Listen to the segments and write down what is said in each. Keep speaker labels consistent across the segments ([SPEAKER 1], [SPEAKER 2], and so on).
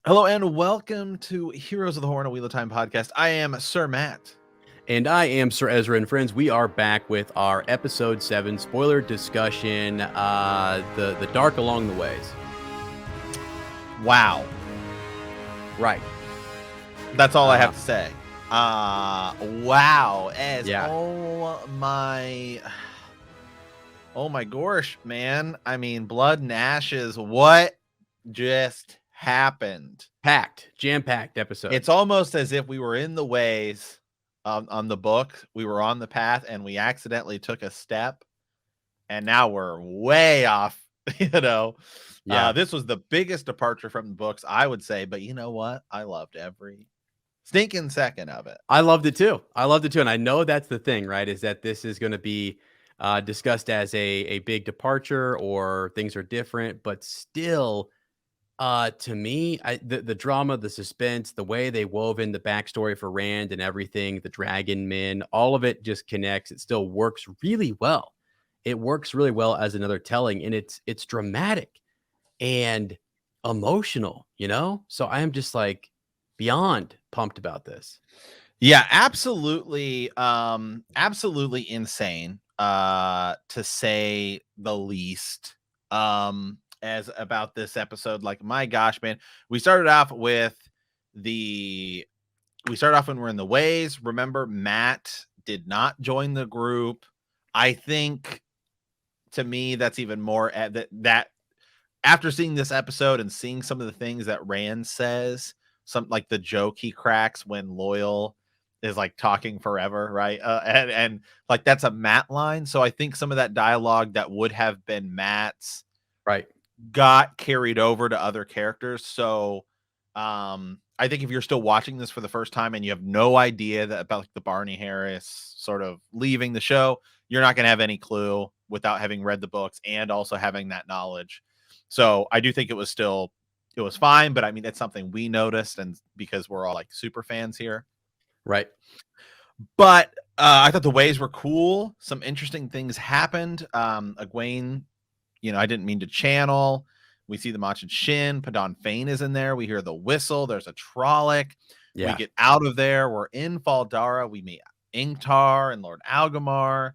[SPEAKER 1] Hello and welcome to Heroes of the Horn, a Wheel of Time podcast. I am Sir Matt.
[SPEAKER 2] And I am Sir Ezra, and friends, we are back with our episode 7 spoiler discussion, the dark along the ways.
[SPEAKER 1] Wow.
[SPEAKER 2] Right.
[SPEAKER 1] That's all I have to say. Wow.
[SPEAKER 2] Yeah.
[SPEAKER 1] Oh my gosh, man. I mean, blood and ashes. What just happened?
[SPEAKER 2] Jam-packed episode.
[SPEAKER 1] It's almost as if we were in the ways on the book. We were on the path and we accidentally took a step. And now we're way off,
[SPEAKER 2] Yeah.
[SPEAKER 1] This was the biggest departure from the books, I would say. But you know what? I loved every stinking second of it.
[SPEAKER 2] I loved it too. And I know that's the thing, right? Is that this is going to be discussed as a big departure or things are different, but still, to me, the drama, the suspense, the way they wove in the backstory for Rand and everything, the dragon men, all of it just connects. It still works really well. It works really well as another telling, and it's dramatic and emotional, So I am just like beyond pumped about this.
[SPEAKER 1] Yeah, absolutely. Absolutely insane, to say the least. As about this episode, like, my gosh, man, we started off when we're in the ways. Remember, Matt did not join the group. I think, to me, that's even more that after seeing this episode and seeing some of the things that Rand says, some like the joke he cracks when Loyal is like talking forever, right? And like that's a Matt line. So I think some of that dialogue that would have been Matt's
[SPEAKER 2] Right.
[SPEAKER 1] got carried over to other characters. So I think if you're still watching this for the first time and you have no idea that about like the Barney Harris sort of leaving the show, you're not going to have any clue without having read the books and also having that knowledge. So I do think it was fine, but I mean, it's something we noticed, and because we're all like super fans here.
[SPEAKER 2] Right.
[SPEAKER 1] But I thought the ways were cool. Some interesting things happened. Egwene, I didn't mean to channel. We see the Machin Shin. Padon Fane is in there. We hear the whistle. There's a Trolloc.
[SPEAKER 2] Yeah.
[SPEAKER 1] We get out of there. We're in Faldara. We meet Ingtar and Lord Algamar.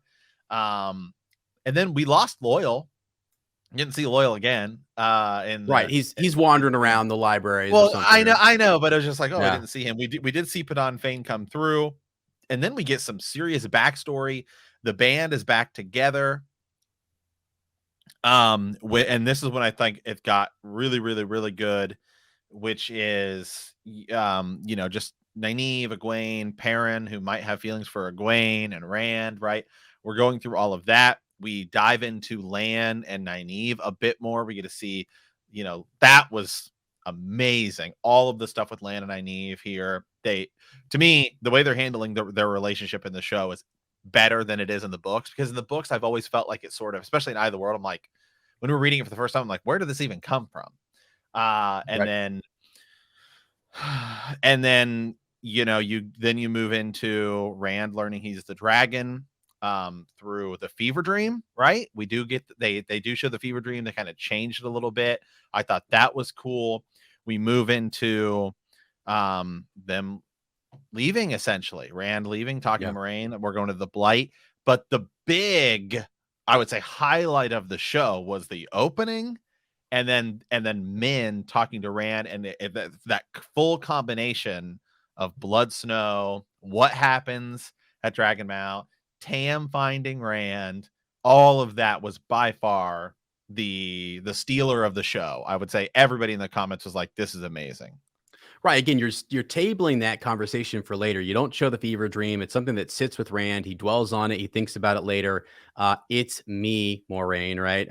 [SPEAKER 1] And then we lost Loyal. Didn't see Loyal again.
[SPEAKER 2] Right. He's wandering around the library.
[SPEAKER 1] Well, I know, but it was just like,
[SPEAKER 2] Yeah.
[SPEAKER 1] I didn't see him. We did see Padon Fane come through, and then we get some serious backstory. The band is back together. And this is when I think it got really, really, really good, which is, just Nynaeve, Egwene, Perrin, who might have feelings for Egwene and Rand, right? We're going through all of that. We dive into Lan and Nynaeve a bit more. We get to see, that was amazing. All of the stuff with Lan and Nynaeve here. To me, the way they're handling their relationship in the show is better than it is in the books, because in the books, I've always felt like it's sort of, especially in Eye of the World, I'm like, when we were reading it for the first time, I'm like, where did this even come from? And then you move into Rand learning he's the dragon through the fever dream, right? We do get they do show the fever dream. They kind of changed it a little bit. I thought that was cool. We move into them leaving, essentially. Rand leaving, talking to Moraine. We're going to the Blight. But the big, I would say, highlight of the show was the opening, and then Min talking to Rand, and that full combination of Blood Snow, what happens at Dragonmount, Tam finding Rand, all of that was by far the stealer of the show. I would say everybody in the comments was like, this is amazing.
[SPEAKER 2] Right. Again, you're tabling that conversation for later. You don't show the fever dream. It's something that sits with Rand. He dwells on it. He thinks about it later. It's me, Moraine, right?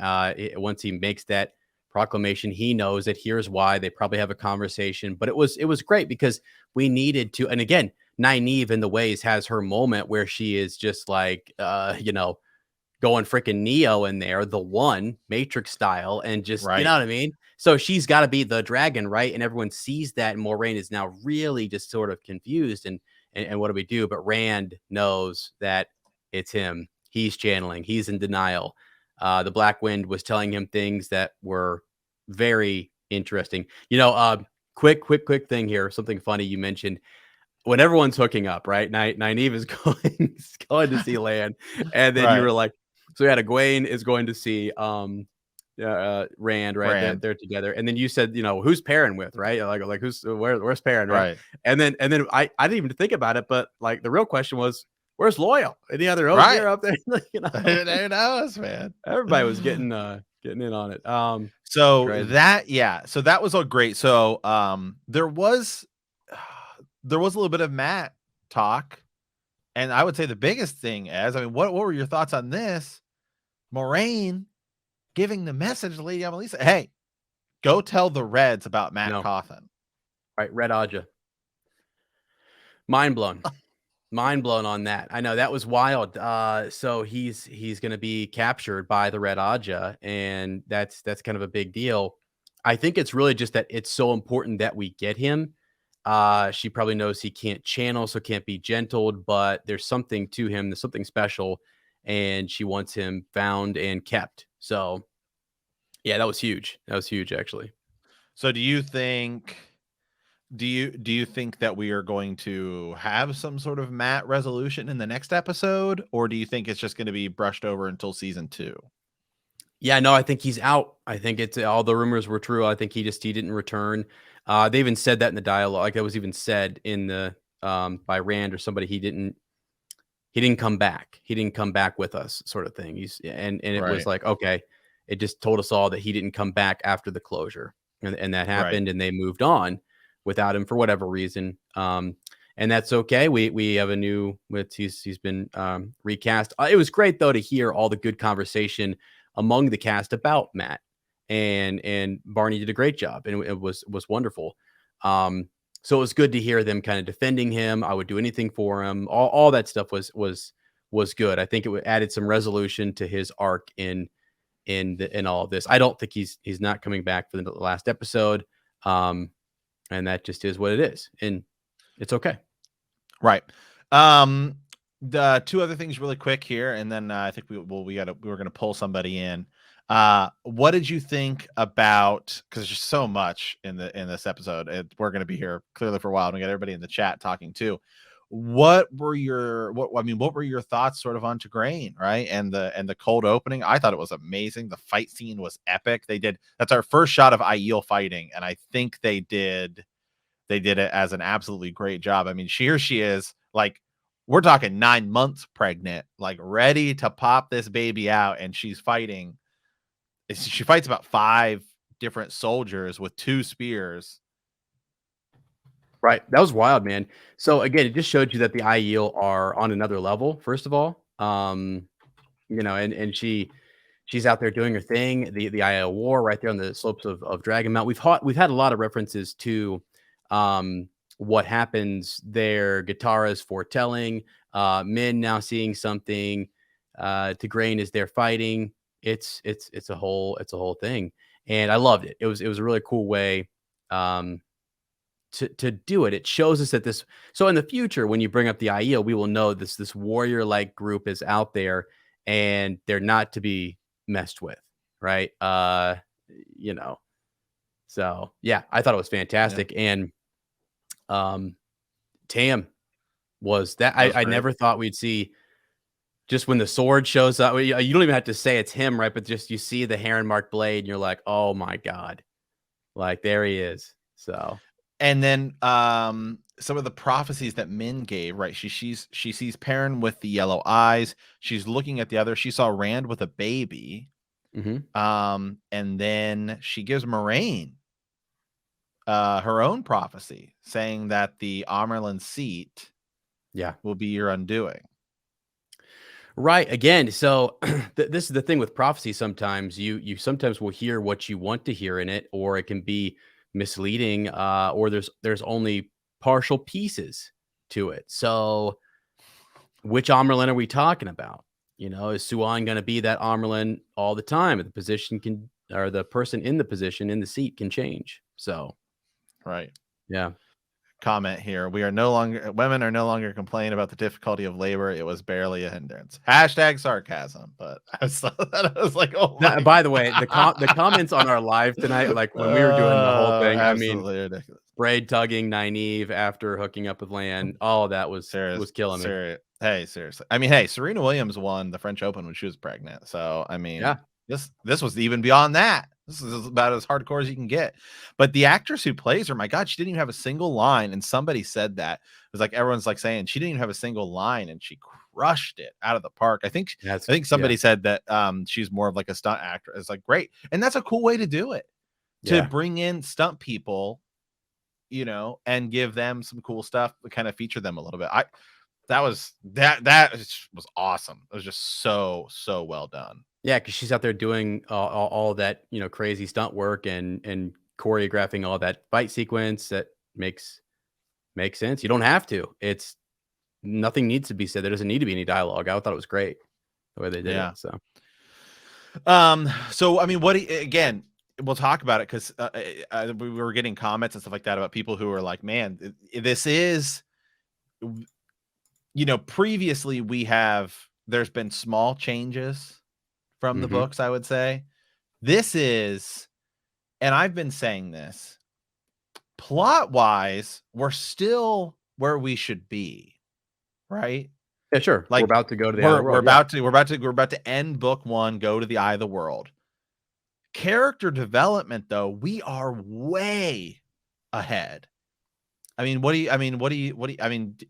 [SPEAKER 2] Once he makes that proclamation, he knows that here's why. They probably have a conversation. But it was great because we needed to. And again, Nynaeve in the ways has her moment where she is just like, going freaking Neo in there, the one Matrix style, and just,
[SPEAKER 1] right.
[SPEAKER 2] You know what I mean? So she's got to be the dragon, right? And everyone sees that. And Moraine is now really just sort of confused. And what do we do? But Rand knows that it's him. He's channeling. He's in denial. The Black Wind was telling him things that were very interesting. quick thing here. Something funny you mentioned when everyone's hooking up, right? Nynaeve is going to see Lan, and then you
[SPEAKER 1] Right.
[SPEAKER 2] were like, so yeah, Egwene is going to see Rand, right? They're
[SPEAKER 1] Rand.
[SPEAKER 2] they're together, and then you said, who's pairing with, right? Like who's where's pairing, right?
[SPEAKER 1] Right.
[SPEAKER 2] And then I didn't even think about it, but like the real question was, where's Loyal? Any other
[SPEAKER 1] Right.
[SPEAKER 2] Ogier up there?
[SPEAKER 1] Who knows, man?
[SPEAKER 2] Everybody was getting in on it.
[SPEAKER 1] So
[SPEAKER 2] Crazy.
[SPEAKER 1] that yeah, so that was all great. So there was there was a little bit of Matt talk, and I would say the biggest thing is, I mean, what were your thoughts on this? Moraine giving the message to Lady Amelisa, hey, go tell the Reds about Mat
[SPEAKER 2] No,
[SPEAKER 1] Cauthon.
[SPEAKER 2] right? Red Aja. Mind blown. Mind blown on that. I know that was wild. So he's going to be captured by the Red Aja, and that's kind of a big deal. I think it's really just that it's so important that we get him. She probably knows he can't channel, so can't be gentled, but there's something to him. There's something special, and she wants him found and kept. So yeah, that was huge. That was huge, actually.
[SPEAKER 1] So do you think that we are going to have some sort of Matt resolution in the next episode, or do you think it's just going to be brushed over until season 2?
[SPEAKER 2] Yeah, no, I think he's out. I think it's all the rumors were true. I think he didn't return. They even said that in the dialogue. Like that was even said in the by Rand or somebody. He didn't come back. He didn't come back with us, sort of thing. And it was
[SPEAKER 1] Right.
[SPEAKER 2] like, okay, it just told us all that he didn't come back after the closure, and that
[SPEAKER 1] Right.
[SPEAKER 2] happened, and they moved on without him for whatever reason. And that's okay. We have a new with he's been recast. It was great though to hear all the good conversation among the cast about Matt, and Barney did a great job, and it was wonderful. So it was good to hear them kind of defending him. I would do anything for him. All that stuff was good. I think it added some resolution to his arc in all of this. I don't think he's not coming back for the last episode, and that just is what it is, and it's okay.
[SPEAKER 1] Right. The two other things really quick here, and then I think we're gonna pull somebody in. What did you think about? Because there's just so much in this episode. We're gonna be here clearly for a while, and we got everybody in the chat talking too. What were your thoughts sort of on Tigraine, right? And the cold opening. I thought it was amazing. The fight scene was epic. That's our first shot of Aiel fighting, and I think they did it as an absolutely great job. I mean, here she is, like, we're talking 9 months pregnant, like ready to pop this baby out, and she's fighting. She fights about 5 different soldiers with 2 spears.
[SPEAKER 2] Right. That was wild, man. So again, it just showed you that the IEL are on another level, first of all. And she's out there doing her thing. The IEL war right there on the slopes of Dragon Mount. We've had a lot of references to what happens there. Guitara's foretelling, Min now seeing something, Tigraine is there fighting. It's a whole thing. And I loved it. It was a really cool way. To do it. It shows us that this so in the future, when you bring up the IEO, we will know this warrior-like group is out there and they're not to be messed with, right? You know. So yeah, I thought it was
[SPEAKER 1] Yeah,
[SPEAKER 2] fantastic. And Tam was that
[SPEAKER 1] that was
[SPEAKER 2] I
[SPEAKER 1] great.
[SPEAKER 2] never thought we'd see just when the sword shows up. You don't even have to say it's him, right? But just you see the heron mark blade, and you're like, oh my God. Like there he is. So
[SPEAKER 1] And then some of the prophecies that Min gave, right? She sees Perrin with the yellow eyes. She's looking at the other. She saw Rand with a baby.
[SPEAKER 2] mhm.
[SPEAKER 1] And then she gives Moraine her own prophecy, saying that the Amerlin seat
[SPEAKER 2] Yeah.
[SPEAKER 1] will be your undoing.
[SPEAKER 2] Right. Again, so this is the thing with prophecy. Sometimes you sometimes will hear what you want to hear in it, or it can be misleading, or there's only partial pieces to it. So which Amerlin are we talking about? Is Suan going to be that Amerlin all the time? The position can, or the person in the position in the seat can change. So
[SPEAKER 1] Right.
[SPEAKER 2] yeah,
[SPEAKER 1] comment here. Women are no longer complaining about the difficulty of labor. It was barely a hindrance. Hashtag sarcasm. But I was like, oh my
[SPEAKER 2] By the way, the comments on our live tonight, like when we were doing the whole thing, I mean,
[SPEAKER 1] absolutely ridiculous.
[SPEAKER 2] braid tugging Nynaeve after hooking up with Lan, all of that was killing me.
[SPEAKER 1] Hey, seriously. I mean, hey, Serena Williams won the French Open when she was pregnant. So, I mean,
[SPEAKER 2] Yeah.
[SPEAKER 1] this was even beyond that. This is about as hardcore as you can get. But the actress who plays her, my God, she didn't even have a single line. And somebody said that. It was like everyone's like saying she didn't even have a single line, and she crushed it out of the park. I think somebody said that she's more of like a stunt actor. It's like great. And that's a cool way to do it. To bring in stunt people, you know, and give them some cool stuff, kind of feature them a little bit. That was awesome. It was just so well done.
[SPEAKER 2] Yeah, because she's out there doing all that, you know, crazy stunt work and choreographing all that fight sequence that makes sense. You don't have to. It's nothing needs to be said. There doesn't need to be any dialogue. I thought it was great the way they did it. So,
[SPEAKER 1] so I mean, again, we'll talk about it because we were getting comments and stuff like that about people who are like, man, this is, you know, previously there's been small changes from the books, I would say. This is, and I've been saying this, plot wise, we're still where we should be, right?
[SPEAKER 2] Yeah, sure.
[SPEAKER 1] Like
[SPEAKER 2] we're about to go to the Eye of the World.
[SPEAKER 1] We're about to end book 1, go to the Eye of the World. Character development, though, we are way ahead. I mean,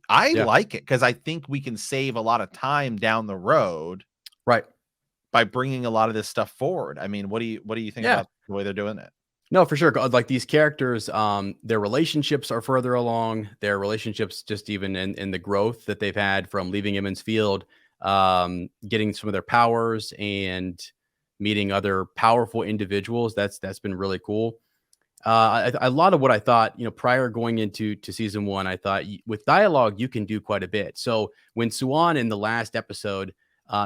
[SPEAKER 1] I like it because I think we can save a lot of time down the road,
[SPEAKER 2] right,
[SPEAKER 1] by bringing a lot of this stuff forward. I mean, what do you think about the way they're doing it?
[SPEAKER 2] No, for sure. Like these characters, their relationships are further along. Their relationships, just even in the growth that they've had from leaving Emmons Field, getting some of their powers and meeting other powerful individuals. That's been really cool. A lot of what I thought, you know, prior going into season 1, I thought with dialogue you can do quite a bit. So when Suan in the last episode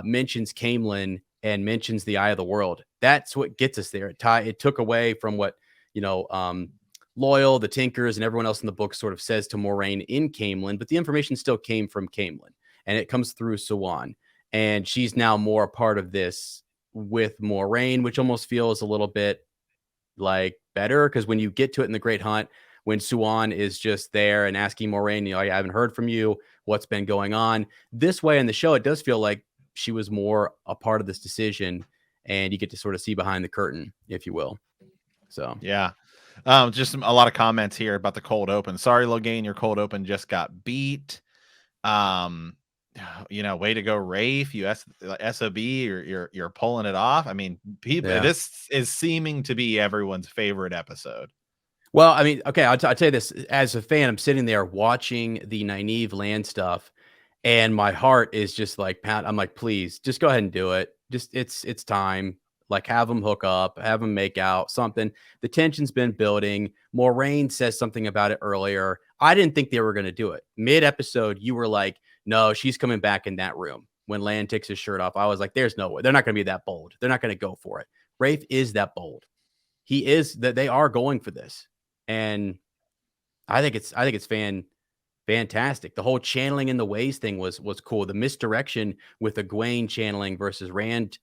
[SPEAKER 2] mentions Camelin and mentions the Eye of the World, that's what gets us there. It took away from what, you know, Loyal, the Tinkers, and everyone else in the book sort of says to Moraine in Camelin, but the information still came from Camelin, and it comes through Suan, and she's now more a part of this with Moraine, which almost feels a little bit like better, because when you get to it in the Great Hunt, when Suan is just there and asking Moraine, you know, I haven't heard from you, what's been going on. This way in the show, it does feel like she was more a part of this decision, and you get to sort of see behind the curtain, if you will. So
[SPEAKER 1] yeah, just a lot of comments here about the cold open. Sorry, Logain, your cold open just got beat. You know, way to go, Rafe. You SOB, you're pulling it off. I mean, this is seeming to be everyone's favorite episode.
[SPEAKER 2] Well, I mean, okay, I'll tell you this. As a fan, I'm sitting there watching the Nynaeve Lan stuff, and my heart is just like, I'm like, please, just go ahead and do it. Just it's time. Like, have them hook up, have them make out, something. The tension's been building. Moraine says something about it earlier. I didn't think they were going to do it. Mid-episode, you were like, no, she's coming back in that room. When Lan takes his shirt off, I was like, there's no way. They're not going to be that bold. They're not going to go for it. Rafe is that bold. He is. That they are going for this. And I think it's fantastic. The whole channeling in the ways thing was cool. The misdirection with Egwene channeling versus Rand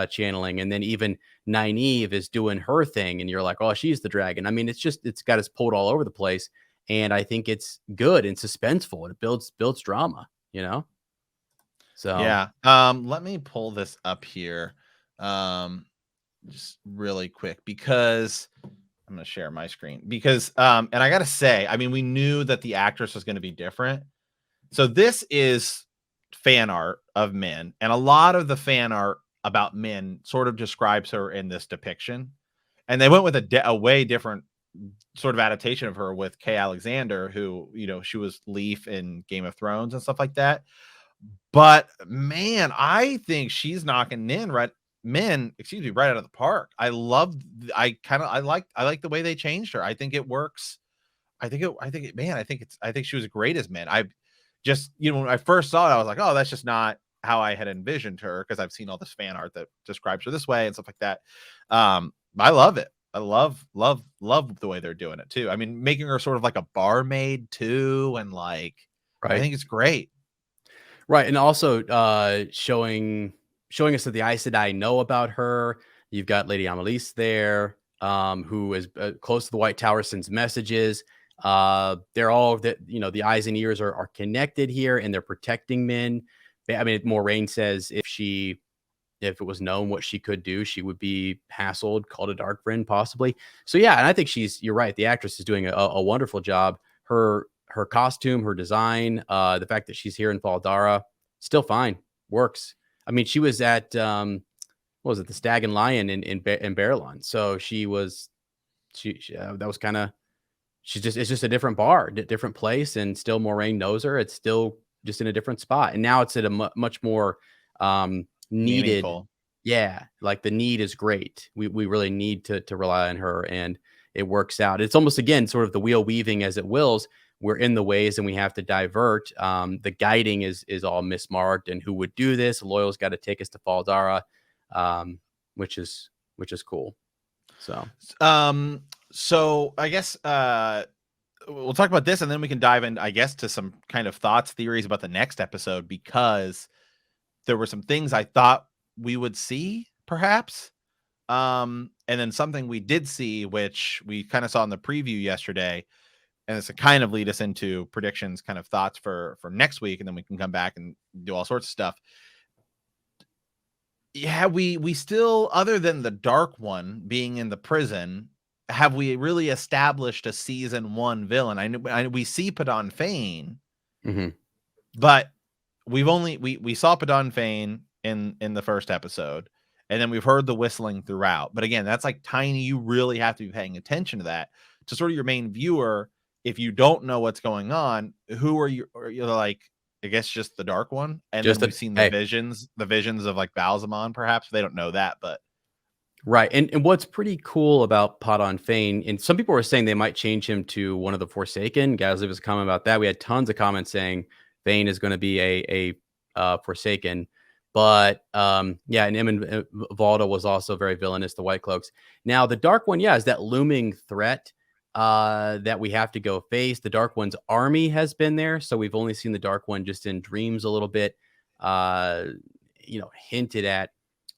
[SPEAKER 2] channeling, and then even Nynaeve is doing her thing, and you're like, oh, she's the dragon. I mean, it's got us pulled all over the place, and I think it's good and suspenseful. It builds drama, you know. So
[SPEAKER 1] yeah, let me pull this up here, just really quick, because I'm going to share my screen, because and I got to say, I mean, we knew that the actress was going to be different. So this is fan art of Min, and a lot of the fan art about Min sort of describes her in this depiction. And they went with a way different sort of adaptation of her with Kay Alexander, who, you know, she was Leaf in Game of Thrones and stuff like that. But man, I think she's knocking Min right out of the park. I like the way they changed her. I think it works. I think she was great as Min. I just, you know, when I first saw it, I was like, oh, that's just not how I had envisioned her, because I've seen all this fan art that describes her this way and stuff like that. I love it. I love the way they're doing it too. I mean, making her sort of like a barmaid too, and like I
[SPEAKER 2] Right.
[SPEAKER 1] think it's great.
[SPEAKER 2] Right, and also, showing us that the Aes Sedai know about her. You've got Lady Amelise there, who is, close to the White Tower, sends messages. They're all that the eyes and ears are connected here, and they're protecting Min. I mean, Moraine says if it was known what she could do, she would be hassled, called a dark friend, possibly. So yeah, and I think you're right. The actress is doing a wonderful job. Her costume, her design, the fact that she's here in Fall Dara, still fine, works. I mean, she was at what was it, the Stag and Lion in Barelon. So that was kind of it's just a different bar, different place, and still Moraine knows her. It's still just in a different spot, and now it's at a much more needed.
[SPEAKER 1] Meaningful.
[SPEAKER 2] Yeah, like the need is great. We really need to rely on her, and it works out. It's almost again sort of the wheel weaving as it wills. We're in the ways, and we have to divert. The guiding is all mismarked, and who would do this? Loyal's got to take us to Fall Dara, um, which is cool. So
[SPEAKER 1] So I guess we'll talk about this, and then we can dive in, I guess, to some kind of thoughts, theories about the next episode, because there were some things I thought we would see, perhaps. And then something we did see, which we kind of saw in the preview yesterday, and it's to kind of lead us into predictions, kind of thoughts for next week, and then we can come back and do all sorts of stuff. Yeah, we still, other than the Dark One being in the prison, have we really established a season 1 villain? We see Padon Fane,
[SPEAKER 2] mhm.
[SPEAKER 1] but we saw Padon Fane in the first episode, and then we've heard the whistling throughout. But again, that's like tiny. You really have to be paying attention to that to sort of your main viewer. If you don't know what's going on, who are you? Are you like, I guess, just the Dark One? And then
[SPEAKER 2] Just
[SPEAKER 1] we've
[SPEAKER 2] that.
[SPEAKER 1] seen
[SPEAKER 2] Hey,
[SPEAKER 1] the visions of like Balzamon. Perhaps they don't know that, but
[SPEAKER 2] right, and what's pretty cool about Podon Fane, and some people were saying they might change him to one of the Forsaken. Gasly was a comment about that. We had tons of comments saying Fane is going to be a Forsaken, but yeah, and Emin Valda was also very villainous. The White Cloaks. Now the Dark One, yeah, is that looming threat that we have to go face. The Dark One's army has been there, so we've only seen the Dark One just in dreams a little bit, uh, hinted at.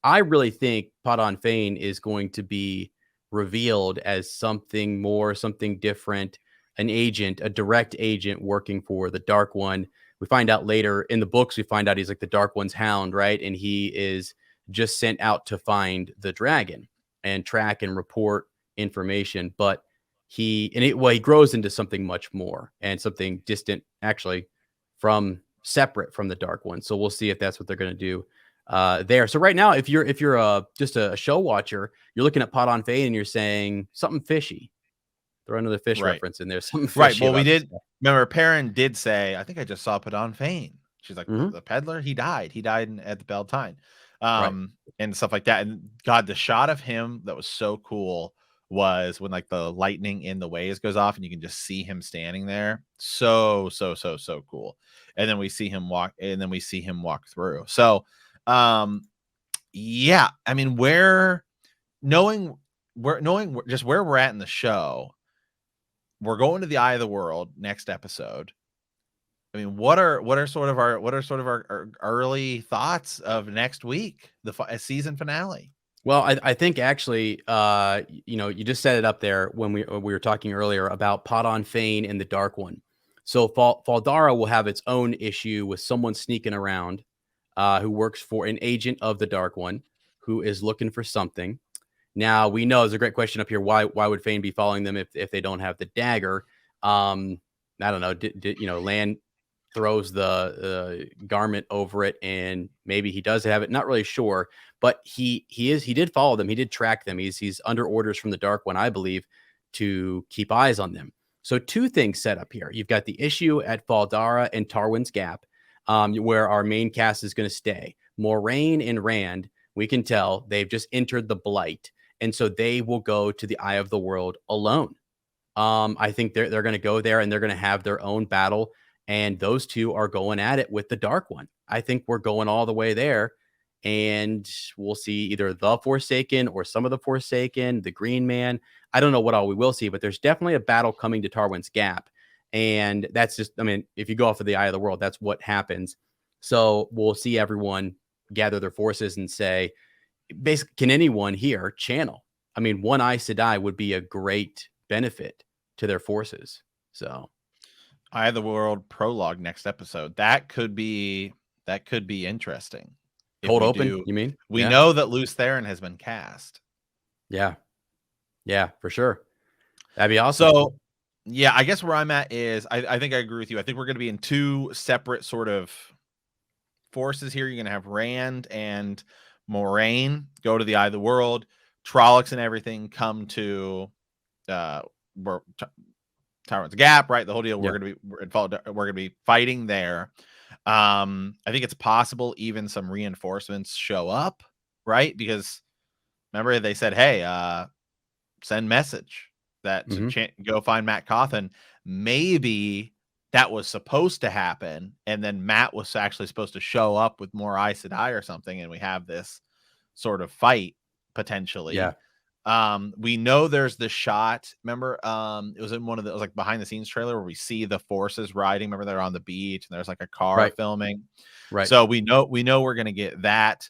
[SPEAKER 2] I really think Padon Fane is going to be revealed as something more, something different, an agent, a direct agent working for the Dark One. We find out later in the books, we find out he's like the Dark One's hound, right? And he is just sent out to find the dragon and track and report information. But he grows into something much more and something distant, actually, from separate from the Dark One. So we'll see if that's what they're going to do there. So right now, if you're just a show watcher, you're looking at Pot on Fade and you're saying something fishy. Throw another fish
[SPEAKER 1] right.
[SPEAKER 2] reference in there. Something
[SPEAKER 1] Right.
[SPEAKER 2] fishy
[SPEAKER 1] Well, we
[SPEAKER 2] about this
[SPEAKER 1] did
[SPEAKER 2] guy.
[SPEAKER 1] remember Perrin did say, I think I just saw Padon Fane. She's like,
[SPEAKER 2] Mhm.
[SPEAKER 1] the peddler, he died. He died at the Beltane.
[SPEAKER 2] Right.
[SPEAKER 1] And stuff like that. And God, the shot of him that was so cool was when like the lightning in the waves goes off and you can just see him standing there. So cool. And then we see him walk through. So yeah, I mean, knowing just where we're at in the show, we're going to the Eye of the World next episode. I mean, what are sort of our early thoughts of next week, the season finale?
[SPEAKER 2] Well, I think actually, you just set it up there when we were talking earlier about Pot on Fane and the Dark One. So Faldara will have its own issue with someone sneaking around, who works for an agent of the Dark One, who is looking for something. Now we know there's a great question up here. Why would Fane be following them if they don't have the dagger? I don't know. Did Lan throws the garment over it, and maybe he does have it. Not really sure, but he did follow them. He did track them. He's under orders from the Dark One, I believe, to keep eyes on them. So two things set up here. You've got the issue at Faldara and Tarwin's Gap, where our main cast is going to stay. Moraine and Rand, we can tell they've just entered the Blight, and so they will go to the Eye of the World alone. I think they're going to go there and they're going to have their own battle, and those two are going at it with the Dark One. I think we're going all the way there, and we'll see either the Forsaken or some of the Forsaken, the Green Man. I don't know what all we will see, but there's definitely a battle coming to Tarwin's Gap. And that's just, I mean, if you go off of the Eye of the World, that's what happens. So we'll see everyone gather their forces and say, basically, can anyone here channel? I mean, one Aes Sedai would be a great benefit to their forces. So
[SPEAKER 1] Eye of the World prologue next episode. That could be interesting. If
[SPEAKER 2] cold
[SPEAKER 1] we
[SPEAKER 2] open,
[SPEAKER 1] do,
[SPEAKER 2] you mean?
[SPEAKER 1] we
[SPEAKER 2] Yeah.
[SPEAKER 1] know that Luce Theron has been cast.
[SPEAKER 2] Yeah. Yeah, for sure. That'd be awesome.
[SPEAKER 1] So, yeah, I guess where I'm at is I think I agree with you. I think we're going to be in two separate sort of forces here. You're going to have Rand and Moraine go to the Eye of the World. Trollocs and everything come to uh, Tyrant's Gap, right? The whole deal.
[SPEAKER 2] Yeah.
[SPEAKER 1] We're gonna be fighting there. I think it's possible even some reinforcements show up, right? Because remember they said, "Hey, send message that to go find Mat Cauthon." Maybe that was supposed to happen, and then Matt was actually supposed to show up with more Aes Sedai or something, and we have this sort of fight potentially.
[SPEAKER 2] Yeah.
[SPEAKER 1] We know there's the shot. Remember, it was in one of the, it was like behind the scenes trailer where we see the forces riding. Remember, they're on the beach and there's like a car
[SPEAKER 2] Right.
[SPEAKER 1] filming.
[SPEAKER 2] Right.
[SPEAKER 1] So we know we're gonna get that.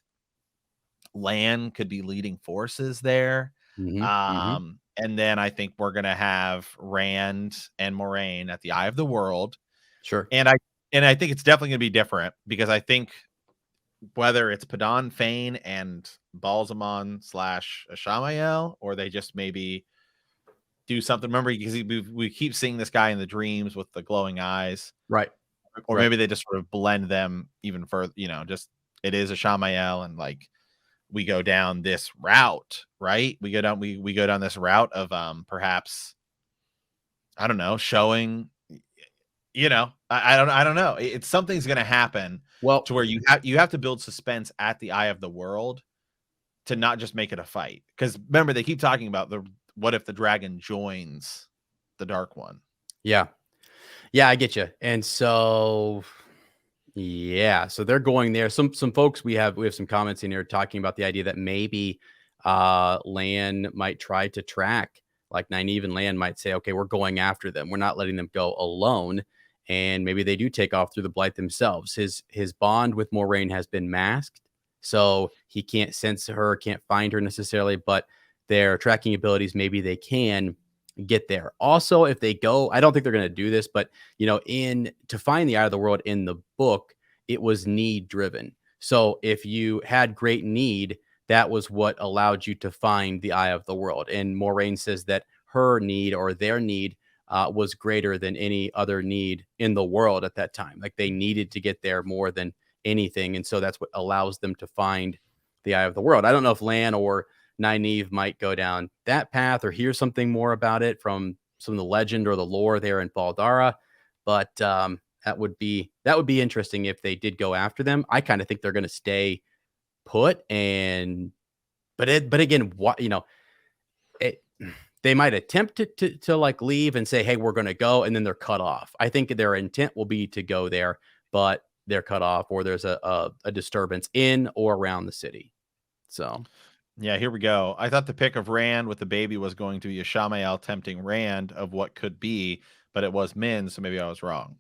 [SPEAKER 1] Lan could be leading forces there. And then I think we're gonna have Rand and Moraine at the Eye of the World.
[SPEAKER 2] Sure.
[SPEAKER 1] And I think it's definitely gonna be different because I think whether it's Padan Fane and Balsamon / Ashamael, or they just maybe do something. Remember, because we keep seeing this guy in the dreams with the glowing eyes,
[SPEAKER 2] Right.
[SPEAKER 1] or
[SPEAKER 2] Right.
[SPEAKER 1] maybe they just sort of blend them even further. Just it is Ashamael, and like we go down this route, right? We go down this route of perhaps I don't know, showing. I don't know. It's something's gonna happen
[SPEAKER 2] Well,
[SPEAKER 1] to where you have to build suspense at the Eye of the World to not just make it a fight. Because remember, they keep talking about what if the dragon joins the Dark One?
[SPEAKER 2] yeah. Yeah, I get you. And so yeah, so they're going there. Some folks we have some comments in here talking about the idea that maybe Lan might try to track, like Nynaeve and Lan might say, okay, we're going after them. We're not letting them go alone. And maybe they do take off through the blight themselves. His bond with Moraine has been masked, so he can't sense her, can't find her necessarily, but their tracking abilities, maybe they can get there. Also, if they go, I don't think they're going to do this, but in to find the Eye of the World in the book, it was need driven. So if you had great need, that was what allowed you to find the Eye of the World. And Moraine says that her need or their need was greater than any other need in the world at that time. Like they needed to get there more than anything. And so that's what allows them to find the Eye of the World. I don't know if Lan or Nynaeve might go down that path or hear something more about it from some of the legend or the lore there in Baldara. But that would be interesting if they did go after them. I kind of think they're going to stay put, and but again, what it, they might attempt to like leave and say, hey, we're going to go, and then they're cut off. I think their intent will be to go there, but they're cut off, or there's a disturbance in or around the city. So
[SPEAKER 1] Yeah, here we go. I thought the pick of Rand with the baby was going to be a Shamael tempting Rand of what could be, but it was Min, so maybe I was wrong.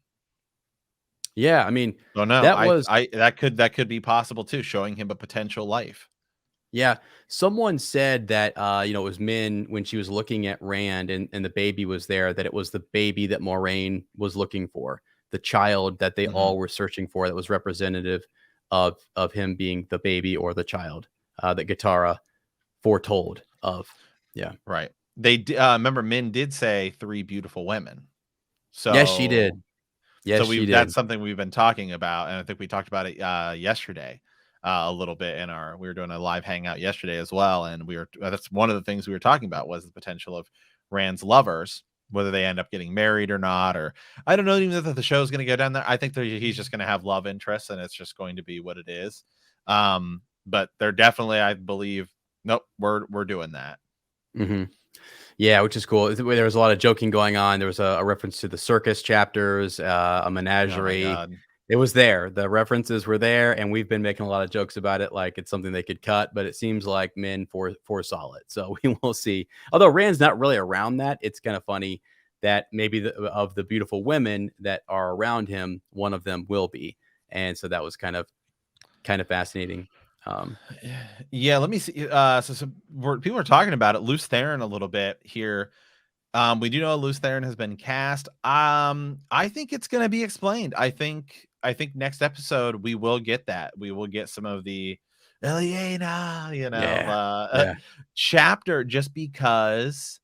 [SPEAKER 2] yeah, I mean,
[SPEAKER 1] Oh no,
[SPEAKER 2] that was
[SPEAKER 1] that could be possible too, showing him a potential life.
[SPEAKER 2] yeah. Someone said that it was Min when she was looking at Rand and the baby was there, that it was the baby that Moraine was looking for, the child that they
[SPEAKER 1] Mhm.
[SPEAKER 2] all were searching for, that was representative of him being the baby or the child that Katara foretold of. Yeah.
[SPEAKER 1] Right. They remember Min did say 3 beautiful women.
[SPEAKER 2] Yes, she
[SPEAKER 1] So
[SPEAKER 2] did. Yes,
[SPEAKER 1] we
[SPEAKER 2] she
[SPEAKER 1] that's
[SPEAKER 2] did.
[SPEAKER 1] something we've been talking about, and I think we talked about it yesterday a little bit we were doing a live hangout yesterday as well, and that's one of the things we were talking about was the potential of Rand's lovers, whether they end up getting married or not, or I don't know even if the show's going to go down there. I think he's just going to have love interests, and it's just going to be what it is. But they're definitely, I believe, nope, we're doing that.
[SPEAKER 2] Hmm. Yeah, which is cool. There was a lot of joking going on. There was a reference to the circus chapters, a
[SPEAKER 1] Oh my
[SPEAKER 2] menagerie.
[SPEAKER 1] god.
[SPEAKER 2] It was there. The references were there, and we've been making a lot of jokes about it, like it's something they could cut, but it seems like Min foresaw it. So we will see. Although Rand's not really around that, it's kind of funny that maybe of the beautiful women that are around him, one of them will be, and so that was kind of fascinating. Um,
[SPEAKER 1] Yeah, let me see. People are talking about it. Loose Theron a little bit here. We do know Loose Theron has been cast. I think it's gonna be explained. I think next episode we will get that. We will get some of the Eliana,
[SPEAKER 2] yeah, yeah.
[SPEAKER 1] chapter just because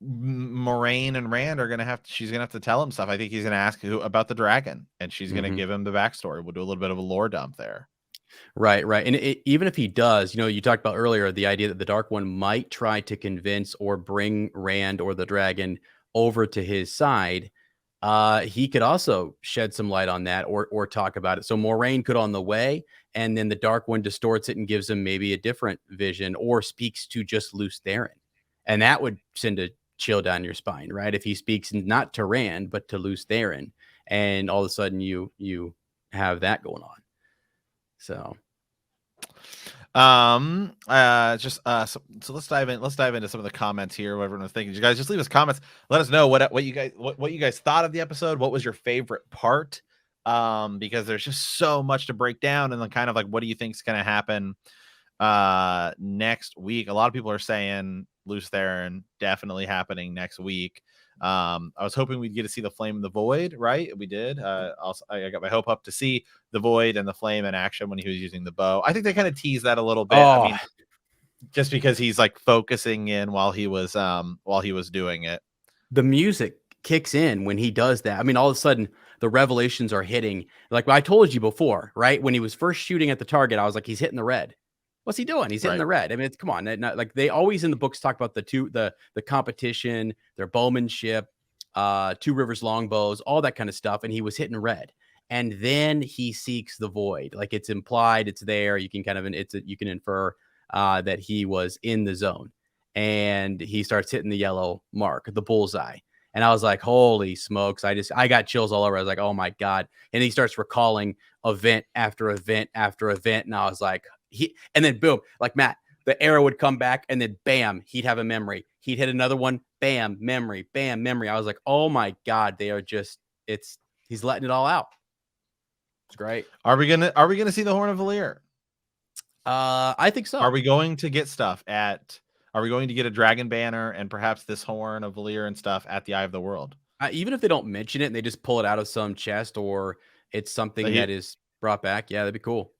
[SPEAKER 1] Moraine and Rand are gonna have to, she's gonna have to tell him stuff. I think he's gonna ask who about the dragon, and she's gonna
[SPEAKER 2] Mhm.
[SPEAKER 1] give him the backstory. We'll do a little bit of a lore dump there.
[SPEAKER 2] Right, right. And even if he does, you talked about earlier the idea that the Dark One might try to convince or bring Rand or the dragon over to his side. He could also shed some light on that or talk about it. So Moraine could on the way, and then the Dark One distorts it and gives him maybe a different vision or speaks to just Luce Theron. And that would send a chill down your spine, right? If he speaks not to Rand, but to Luce Theron, and all of a sudden you have that going on. So
[SPEAKER 1] So let's dive into some of the comments here, what everyone was thinking. You guys just leave us comments, let us know what you guys thought of the episode. What was your favorite part? Because there's just so much to break down, and then kind of like, what do you think is going to happen next week? A lot of people are saying Loose Theron definitely happening next week. I was hoping we'd get to see the Flame of the Void, right? We did. Also, I got my hope up to see the Void and the Flame in action when he was using the bow. I think they kind of teased that a little bit. I
[SPEAKER 2] oh,
[SPEAKER 1] mean, just because he's like focusing in while he was doing it.
[SPEAKER 2] the music kicks in when he does that. I mean, all of a sudden the revelations are hitting. Like I told you before, right? When he was first shooting at the target, I was like, he's hitting the red. What's he doing? He's hitting
[SPEAKER 1] Right.
[SPEAKER 2] the red. I mean, come on. Like they always in the books talk about the competition, their bowmanship, Two Rivers longbows, all that kind of stuff. And he was hitting red. And then he seeks the void. Like it's implied, it's there. You can you can infer that he was in the zone, and he starts hitting the yellow mark, the bullseye. And I was like, holy smokes. I got chills all over. I was like, oh my God. And he starts recalling event after event after event. And I was like, and then boom, like Matt, the arrow would come back and then bam, he'd have a memory. He'd hit another one, bam, memory, bam, memory. I was like, oh my God, he's letting it all out. It's great.
[SPEAKER 1] Are we gonna see the Horn of Valir?
[SPEAKER 2] I think
[SPEAKER 1] Are
[SPEAKER 2] so.
[SPEAKER 1] we going to get stuff at are we going to get a dragon banner and perhaps this Horn of Valir and stuff at the Eye of the World?
[SPEAKER 2] Even if they don't mention it and they just pull it out of some chest or it's something
[SPEAKER 1] He
[SPEAKER 2] that is brought back, yeah, that'd be cool.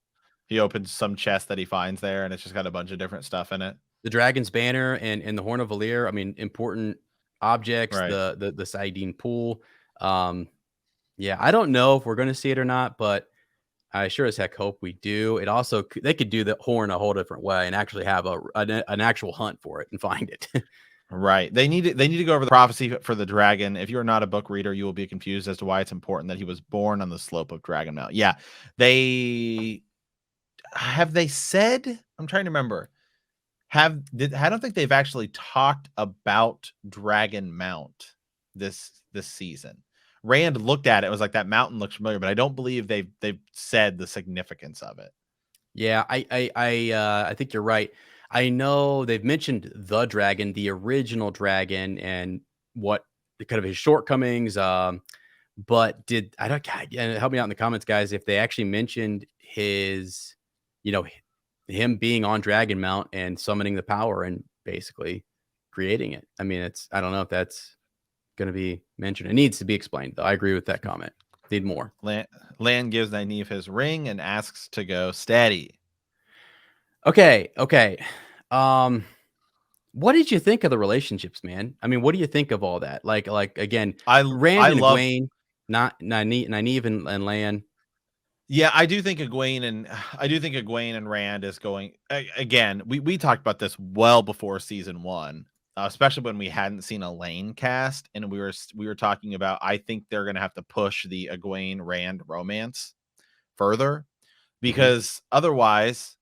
[SPEAKER 1] he opens some chest that he finds there, and it's just got a bunch of different stuff in it.
[SPEAKER 2] The dragon's banner and the horn of Valir. I mean, important objects.
[SPEAKER 1] Right.
[SPEAKER 2] The Sidene pool. Um, yeah, I don't know if we're going to see it or not, but I sure as heck hope we do. It also they could do the horn a whole different way and actually have an actual hunt for it and find it.
[SPEAKER 1] Right. They need to go over the prophecy for the dragon. If you're not a book reader, you will be confused as to why it's important that he was born on the slope of Dragon Mount. Yeah. They said, I'm trying to remember. I don't think they've actually talked about Dragon Mount this season. Rand looked at it, was like, that mountain looks familiar, but I don't believe they've said the significance of it.
[SPEAKER 2] Yeah, I think you're right. I know they've mentioned the dragon, the original dragon, and what the kind of his shortcomings. But did I don't God, yeah, help me out in the comments, guys, if they actually mentioned his, you know, him being on Dragon Mount and summoning the power and basically creating it. I mean, I don't know if that's going to be mentioned. It needs to be explained, though. I agree with that comment. Need more.
[SPEAKER 1] Lan gives Nynaeve his ring and asks to go steady.
[SPEAKER 2] Okay, okay. Um, what did you think of the relationships, man? I mean, what do you think of all that? Like again, Rand
[SPEAKER 1] I
[SPEAKER 2] and
[SPEAKER 1] love
[SPEAKER 2] Egwene, not Nynaeve and Lan.
[SPEAKER 1] Yeah, I do think Egwene and Rand is going again. We talked about this well before season 1, especially when we hadn't seen a Lane cast, and we were talking about, I think they're going to have to push the Egwene Rand romance further,
[SPEAKER 2] Mhm,
[SPEAKER 1] because otherwise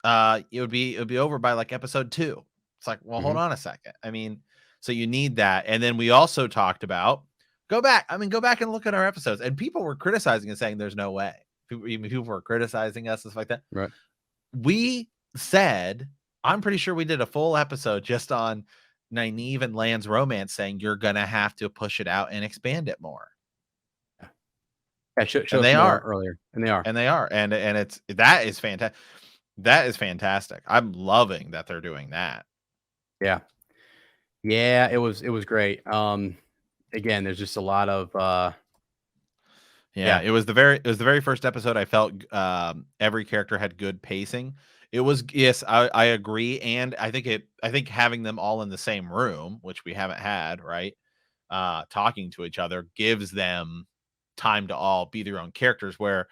[SPEAKER 1] it would be over by like episode 2. It's like, well, hold
[SPEAKER 2] mhm.
[SPEAKER 1] on a second. I mean, so you need that. And then we also talked about Go back. I mean, go back and look at our episodes. And people were criticizing and saying there's no way. People were criticizing us and stuff like that.
[SPEAKER 2] Right.
[SPEAKER 1] We said, I'm pretty sure we did a full episode just on Nynaeve and Lan's romance, saying you're gonna have to push it out and expand it more.
[SPEAKER 2] Yeah,
[SPEAKER 1] And
[SPEAKER 2] show us
[SPEAKER 1] they
[SPEAKER 2] more
[SPEAKER 1] are.
[SPEAKER 2] earlier, and they are.
[SPEAKER 1] And they are. And it's that is fantastic. That is fantastic. I'm loving that they're doing that.
[SPEAKER 2] Yeah. Yeah, it was great. Again, there's just a lot of,
[SPEAKER 1] Yeah,
[SPEAKER 2] yeah.
[SPEAKER 1] it was the very first episode I felt every character had good pacing. It was, yes, I agree, and I think having them all in the same room, which we haven't had, right? Talking to each other gives them time to all be their own characters. Where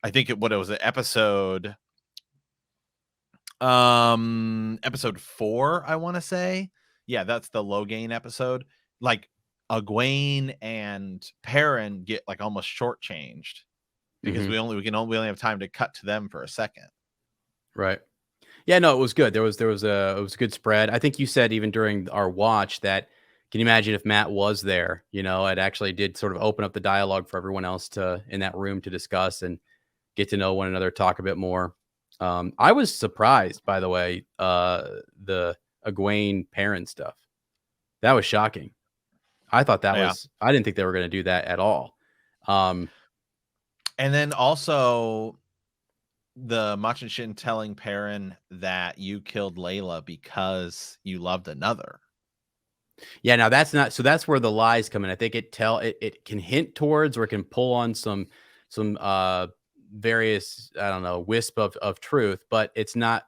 [SPEAKER 1] I think what it was, an episode 4, I want to say. Yeah, that's the Logain episode. Like Egwene and Perrin get like almost shortchanged because
[SPEAKER 2] Mhm.
[SPEAKER 1] we only have time to cut to them for a second.
[SPEAKER 2] Right. Yeah, no, it was good. It was a good spread. I think you said even during our watch that, can you imagine if Matt was there? It actually did sort of open up the dialogue for everyone else to in that room to discuss and get to know one another, talk a bit more. I was surprised, by the way, the Egwene Perrin stuff. That was shocking.
[SPEAKER 1] Yeah.
[SPEAKER 2] I didn't think they were going to do that at all. Um,
[SPEAKER 1] And then also the Machin telling Perrin that you killed Layla because you loved another.
[SPEAKER 2] Yeah, now that's not so that's where the lies come in. I think it can hint towards or it can pull on some various, I don't know, wisp of truth, but it's not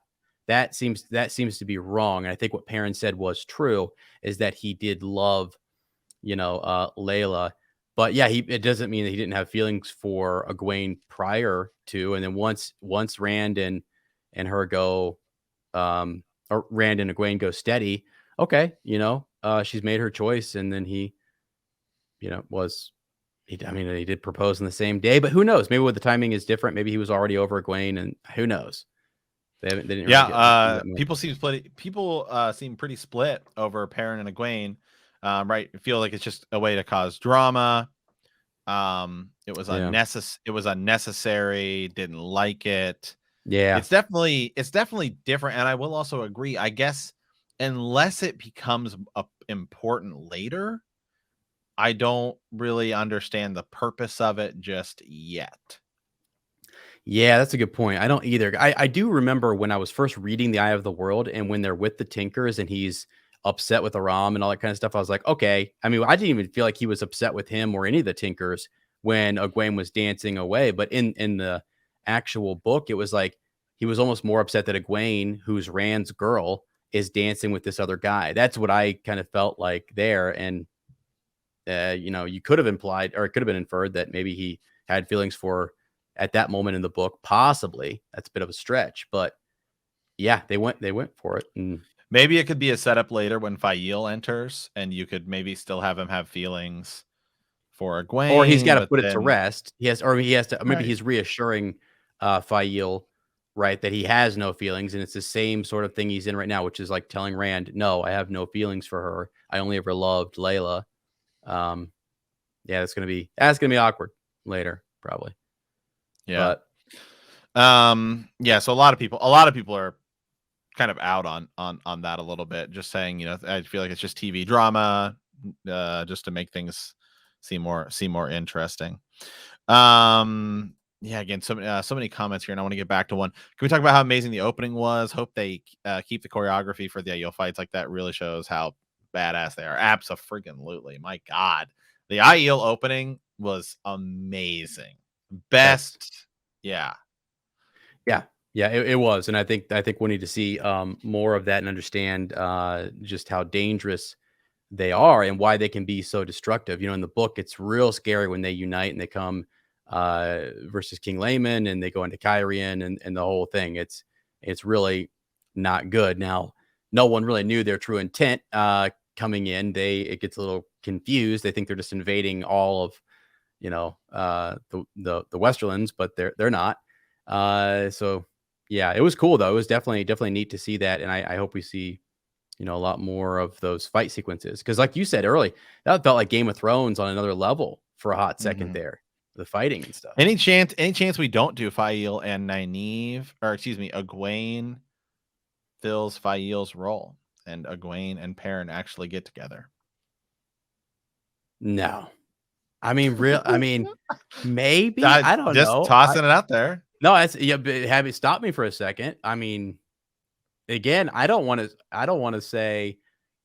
[SPEAKER 2] that seems to be wrong. And I think what Perrin said was true is that he did love, Layla. But yeah, it doesn't mean that he didn't have feelings for Egwene prior to, and then once Rand and her go or Rand and Egwene go steady, okay, she's made her choice, and then he, was I mean, he did propose on the same day, but who knows? Maybe what the timing is different. Maybe he was already over Egwene, and who knows? They didn't really
[SPEAKER 1] Yeah,
[SPEAKER 2] get into that much.
[SPEAKER 1] people seem pretty split over Perrin and Egwene. Right, I feel like it's just a way to cause drama.
[SPEAKER 2] Yeah,
[SPEAKER 1] It was unnecessary. Didn't like it.
[SPEAKER 2] yeah,
[SPEAKER 1] It's definitely different, and I will also agree. I guess unless it becomes important later, I don't really understand the purpose of it just yet.
[SPEAKER 2] yeah. That's a good point. I don't either. I do remember when I was first reading The Eye of the World, and when they're with the Tinkers, and he's upset with Aram and all that kind of stuff. I was like, okay. I mean, I didn't even feel like he was upset with him or any of the Tinkers when Egwene was dancing away. But in the actual book, it was like he was almost more upset that Egwene, who's Rand's girl, is dancing with this other guy. That's what I kind of felt like there. And you could have implied, or it could have been inferred that maybe he had feelings for at that moment in the book. Possibly that's a bit of a stretch, but yeah, they went for it. And
[SPEAKER 1] Maybe it could be a setup later when Fael enters, and you could maybe still have him have feelings for
[SPEAKER 2] or he's got
[SPEAKER 1] Egwene,
[SPEAKER 2] to
[SPEAKER 1] but
[SPEAKER 2] put it to
[SPEAKER 1] then
[SPEAKER 2] rest. He has to, maybe
[SPEAKER 1] right.
[SPEAKER 2] he's reassuring Fael, right, that he has no feelings, and it's the same sort of thing he's in right now, which is like telling Rand, "No, I have no feelings for her. I only ever loved Layla." Um, yeah, that's gonna be awkward later, probably.
[SPEAKER 1] Yeah.
[SPEAKER 2] But
[SPEAKER 1] Yeah, so a lot of people are kind of out on that a little bit, just saying, I feel like it's just TV drama, just to make things seem more interesting. Yeah, again, so many comments here, and I want to get back to one. Can we talk about how amazing the opening was? Hope they keep the choreography for the Aiel fights like that. Really shows how badass they are. Abso-freaking-lutely. My God, the Aiel opening was amazing.
[SPEAKER 2] yes.
[SPEAKER 1] Best, yeah,
[SPEAKER 2] Yeah. Yeah, it was, and I think we need to see, more of that and understand, just how dangerous they are and why they can be so destructive. In the book, it's real scary when they unite and they come, versus King Layman, and they go into Kyrian and the whole thing. It's really not good. Now, no one really knew their true intent, coming in. It gets a little confused. They think they're just invading all of, the Westerlands, but they're not. So yeah, it was cool though. It was definitely neat to see that, and I hope we see A lot more of those fight sequences. Because, like you said early, that felt like Game of Thrones on another level for a hot second
[SPEAKER 1] Mhm.
[SPEAKER 2] there, the fighting and stuff.
[SPEAKER 1] Any chance we don't do Fael and Nynaeve, or excuse me, Egwene fills Fael's role, and Egwene and Perrin actually get together.
[SPEAKER 2] No. I mean, maybe?
[SPEAKER 1] I
[SPEAKER 2] I don't
[SPEAKER 1] just
[SPEAKER 2] know.
[SPEAKER 1] tossing it out there.
[SPEAKER 2] No, that's yeah, but have it stop me for a second. I mean, again, I don't wanna say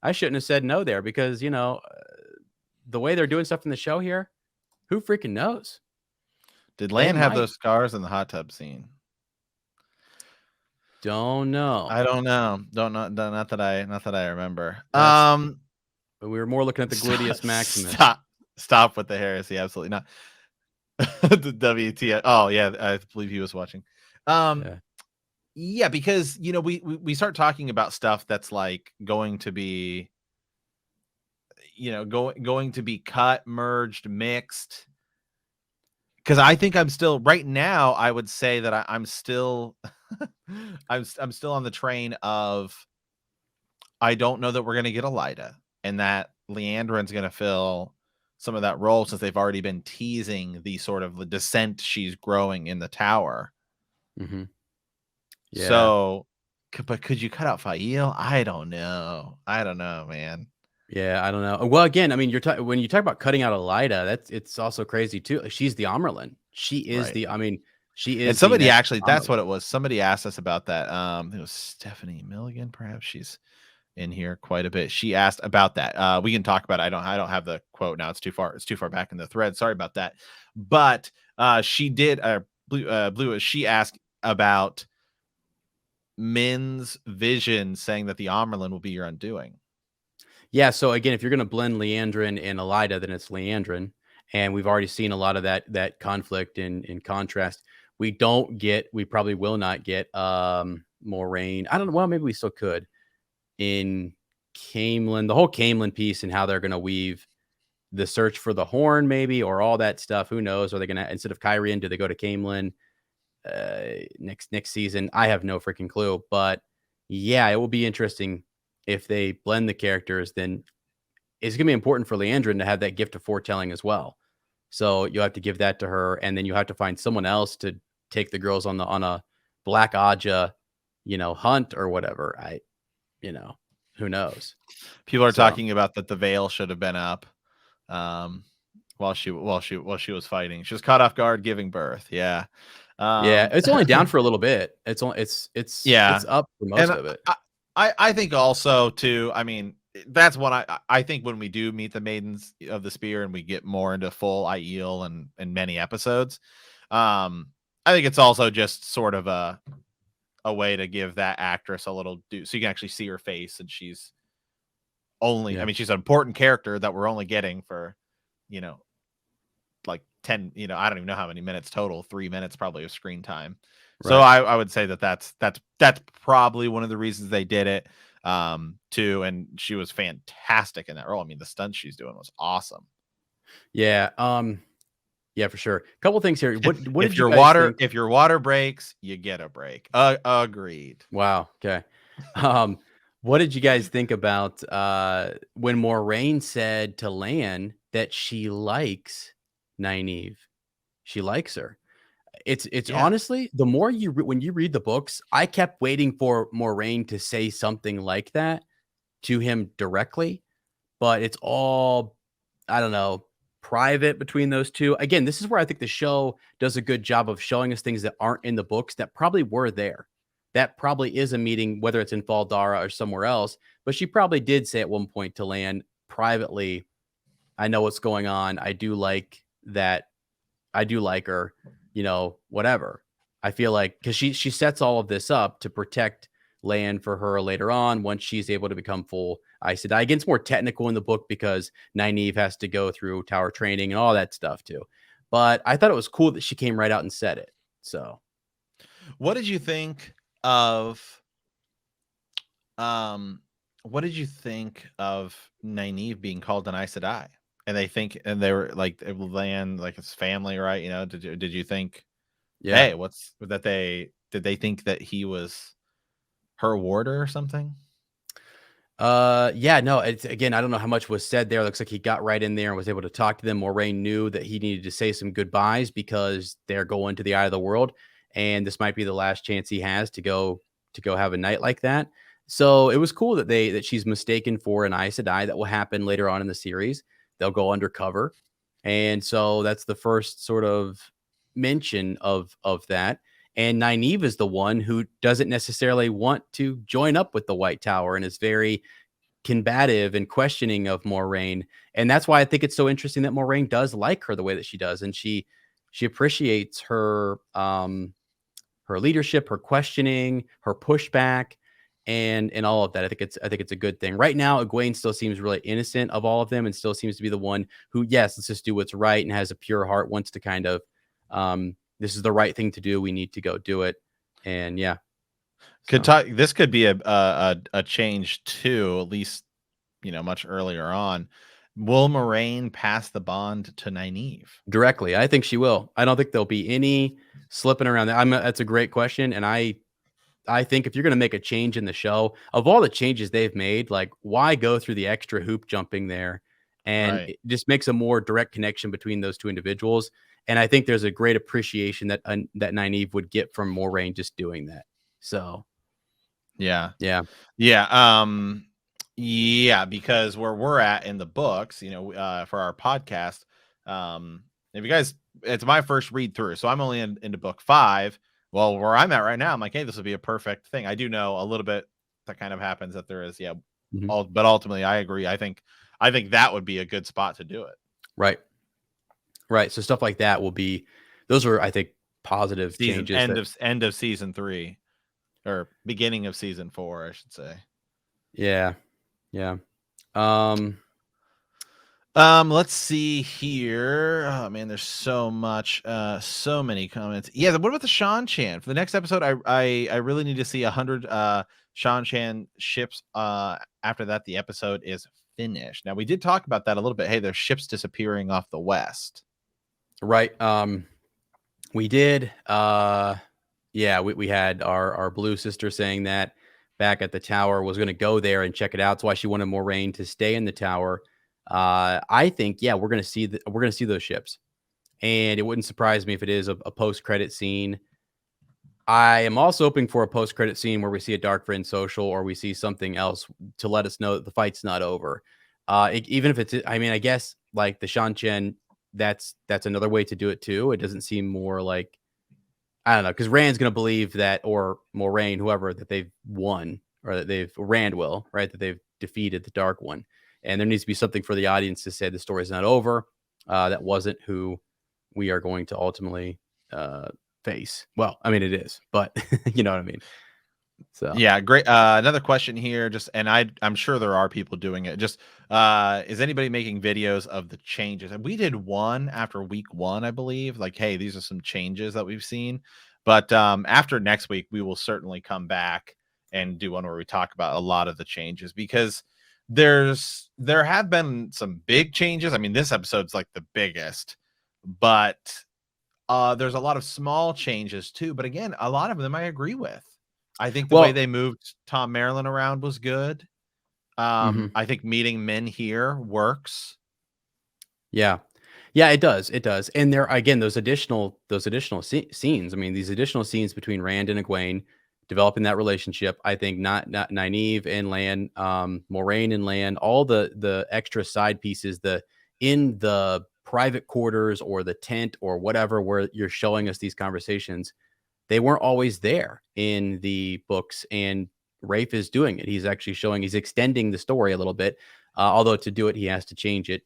[SPEAKER 2] I shouldn't have said no there because, the way they're doing stuff in the show here, who freaking knows?
[SPEAKER 1] Did
[SPEAKER 2] They
[SPEAKER 1] Lan have
[SPEAKER 2] might.
[SPEAKER 1] those scars in the hot tub scene?
[SPEAKER 2] Don't know.
[SPEAKER 1] I don't know. Don't know. Not that I remember.
[SPEAKER 2] That's but we were more looking at the
[SPEAKER 1] Stop,
[SPEAKER 2] gluteus maximus.
[SPEAKER 1] stop with the heresy. Absolutely not. The WTF. Oh yeah, I believe he was watching. Um,
[SPEAKER 2] Yeah.
[SPEAKER 1] yeah, because we start talking about stuff that's like going to be going to be cut, merged, mixed. Because I think I'm still right now. I would say that I'm still, I'm still on the train of I don't know that we're gonna get a Lyda, and that Leandrin's gonna fill some of that role since they've already been teasing the sort of the descent she's growing in the tower.
[SPEAKER 2] Mhm. Yeah.
[SPEAKER 1] So, but could you cut out Fael? I don't know. I don't know, man.
[SPEAKER 2] Yeah, I don't know. Well, again, I mean, when you talk about cutting out a Lida, it's also crazy too. Like, she's the Amerlin.
[SPEAKER 1] Right.
[SPEAKER 2] She
[SPEAKER 1] And
[SPEAKER 2] is the
[SPEAKER 1] somebody
[SPEAKER 2] next
[SPEAKER 1] actually, that's
[SPEAKER 2] Amerlin.
[SPEAKER 1] what it was. Somebody asked us about that. It was Stephanie Milligan, perhaps she's in here quite a bit. She asked about that. We can talk about it. I don't have the quote now. It's too far back in the thread. Sorry about that. But she did Blue, she asked about Min's vision saying that the Amerlin will be your undoing.
[SPEAKER 2] Yeah, so again, if you're gonna blend Leandrin and Elida, then it's Leandrin, and we've already seen a lot of that conflict in contrast. We probably will not get, Moraine. I don't know, well, maybe we still could in Camelin, the whole Camelin piece and how they're gonna weave the search for the horn maybe or all that stuff. Who knows? Are they gonna instead of Kyrian, do they go to Camelin next season? I have no freaking clue. But yeah, it will be interesting if they blend the characters. Then it's gonna be important for Leandrin to have that gift of foretelling as well. So you'll have to give that to her, and then you have to find someone else to take the girls on a Black Aja, hunt or whatever. You know, who knows?
[SPEAKER 1] People are
[SPEAKER 2] So
[SPEAKER 1] talking about that the veil should have been up um while she was fighting. She was caught off guard giving birth. Yeah.
[SPEAKER 2] yeah,
[SPEAKER 1] Um
[SPEAKER 2] it's only down for a little bit. It's only it's
[SPEAKER 1] yeah.
[SPEAKER 2] up for
[SPEAKER 1] And
[SPEAKER 2] most of it.
[SPEAKER 1] I think also too, I mean, that's what I think when we do meet the Maidens of the Spear and we get more into full Aiel and many episodes, I think it's also just sort of a way to give that actress a little so you can actually see her face, and she's only, I
[SPEAKER 2] Yeah,
[SPEAKER 1] mean, she's an important character that we're only getting for, you know, like 10, I don't even know how many minutes total, 3 minutes probably of screen time. So
[SPEAKER 2] right.
[SPEAKER 1] I would say that that's probably one of the reasons they did it, too. And she was fantastic in that role. I mean, the stunts she's doing was awesome.
[SPEAKER 2] Yeah, yeah, for sure. Couple things here. What
[SPEAKER 1] If
[SPEAKER 2] did you
[SPEAKER 1] your
[SPEAKER 2] guys
[SPEAKER 1] water
[SPEAKER 2] think?
[SPEAKER 1] if your water breaks, you get a break. Agreed.
[SPEAKER 2] Wow, okay. Um, what did you guys think about, when Moraine said to Lan that she likes Nynaeve? She likes her. It's
[SPEAKER 1] Yeah.
[SPEAKER 2] honestly, the more when you read the books, I kept waiting for Moraine to say something like that to him directly, but it's all, I don't know, private between those 2. Again, this is where I think the show does a good job of showing us things that aren't in the books that probably were there. That probably is a meeting, whether it's in Fall Dara or somewhere else, but she probably did say at one point to Lan privately, "I know what's going on. I do like her, whatever." I feel like because she sets all of this up to protect land for her later on once she's able to become full Aes Sedai. Again, it's more technical in the book because Nynaeve has to go through tower training and all that stuff too. But I thought it was cool that she came right out and said it. So
[SPEAKER 1] What did you think of Um, what did you think of Nynaeve being called an Aes Sedai? And they were like it will land like his family, right? Did you think,
[SPEAKER 2] yeah,
[SPEAKER 1] hey, what's that did they think that he was her warder or something?
[SPEAKER 2] Yeah, no, it's again, I don't know how much was said there. Looks like he got right in there and was able to talk to them. Moraine knew that he needed to say some goodbyes because they're going to the eye of the world, and this might be the last chance he has to go have a night like that. So it was cool that that she's mistaken for an Aes Sedai. That will happen later on in the series. They'll go undercover, and so that's the first sort of mention of that. And Nynaeve is the one who doesn't necessarily want to join up with the White Tower and is very combative and questioning of Moraine. And that's why I think it's so interesting that Moraine does like her the way that she does. And she appreciates her her leadership, her questioning, her pushback, and all of that. I think it's a good thing. Right now, Egwene still seems really innocent of all of them and still seems to be the one who, yes, let's just do what's right and has a pure heart, wants to kind of this is the right thing to do. We need to go do it. And yeah.
[SPEAKER 1] Could
[SPEAKER 2] So
[SPEAKER 1] talk. This could be a change too, at least much earlier on. Will Moraine pass the bond to Nynaeve?
[SPEAKER 2] directly, I think she will. I don't think there'll be any slipping around that. That's a great question. And I think if you're going to make a change in the show, of all the changes they've made, like why go through the extra hoop jumping there? And
[SPEAKER 1] Right.
[SPEAKER 2] it just makes a more direct connection between those two individuals. And I think there's a great appreciation that that Nynaeve would get from Moraine just doing that. So
[SPEAKER 1] Yeah.
[SPEAKER 2] yeah.
[SPEAKER 1] Yeah. Yeah, because where we're at in the books, for our podcast, if you guys, it's my first read through, so I'm only into book 5. Well, where I'm at right now, I'm like, hey, this would be a perfect thing. I do know a little bit that kind of happens that there is, yeah,
[SPEAKER 2] Mhm.
[SPEAKER 1] but ultimately, I agree. I think that would be a good spot to do it.
[SPEAKER 2] Right. Right. So stuff like that will be, those are, I think, positive
[SPEAKER 1] Season
[SPEAKER 2] changes that,
[SPEAKER 1] end of season 3 or beginning of season 4, I should say.
[SPEAKER 2] yeah. Yeah. Um,
[SPEAKER 1] Let's see here. Oh man, there's so much, so many comments. Yeah, what about the Shan Chan for the next episode? I really need to see 100 Shan Chan ships. After that, the episode is finished. Now we did talk about that a little bit. Hey, there's ships disappearing off the west.
[SPEAKER 2] right. We did. Yeah, we had our blue sister saying that back at the tower was going to go there and check it out. That's why she wanted Moraine to stay in the tower. I think, yeah, we're gonna see those ships, and it wouldn't surprise me if it is a post credit scene. I am also hoping for a post credit scene where we see a Dark Friend social or we see something else to let us know that the fight's not over. Even if it's, I mean, I guess like the Shan Chen, that's another way to do it too. It doesn't seem more like, I don't know, because Rand's gonna believe that, or Moraine, whoever, that they've won, or that Rand will, right, that they've defeated the Dark One, and there needs to be something for the audience to say the story's not over. That wasn't who we are going to ultimately face. Well, I mean, it is, but you know what I mean. So
[SPEAKER 1] Yeah, great. Another question here, just and I'm sure there are people doing it. Just is anybody making videos of the changes? And we did one after week 1, I believe. Like, hey, these are some changes that we've seen. But after next week, we will certainly come back and do one where we talk about a lot of the changes because there have been some big changes. I mean, this episode's like the biggest, but there's a lot of small changes too. But again, a lot of them I agree with. I think the way
[SPEAKER 2] well,
[SPEAKER 1] they moved Tom Maryland around was good.
[SPEAKER 2] mhm.
[SPEAKER 1] I think meeting men here works.
[SPEAKER 2] Yeah. Yeah, it does, it does, and there again, those additional scenes, I mean, these additional scenes between Rand and Egwene, developing that relationship, I think not Nynaeve and Lan, Moraine and Lan, all the extra side pieces, the in the private quarters or the tent or whatever, where you're showing us these conversations, they weren't always there in the books, and Rafe is doing it. He's actually showing, he's extending the story a little bit, although to do it, he has to change it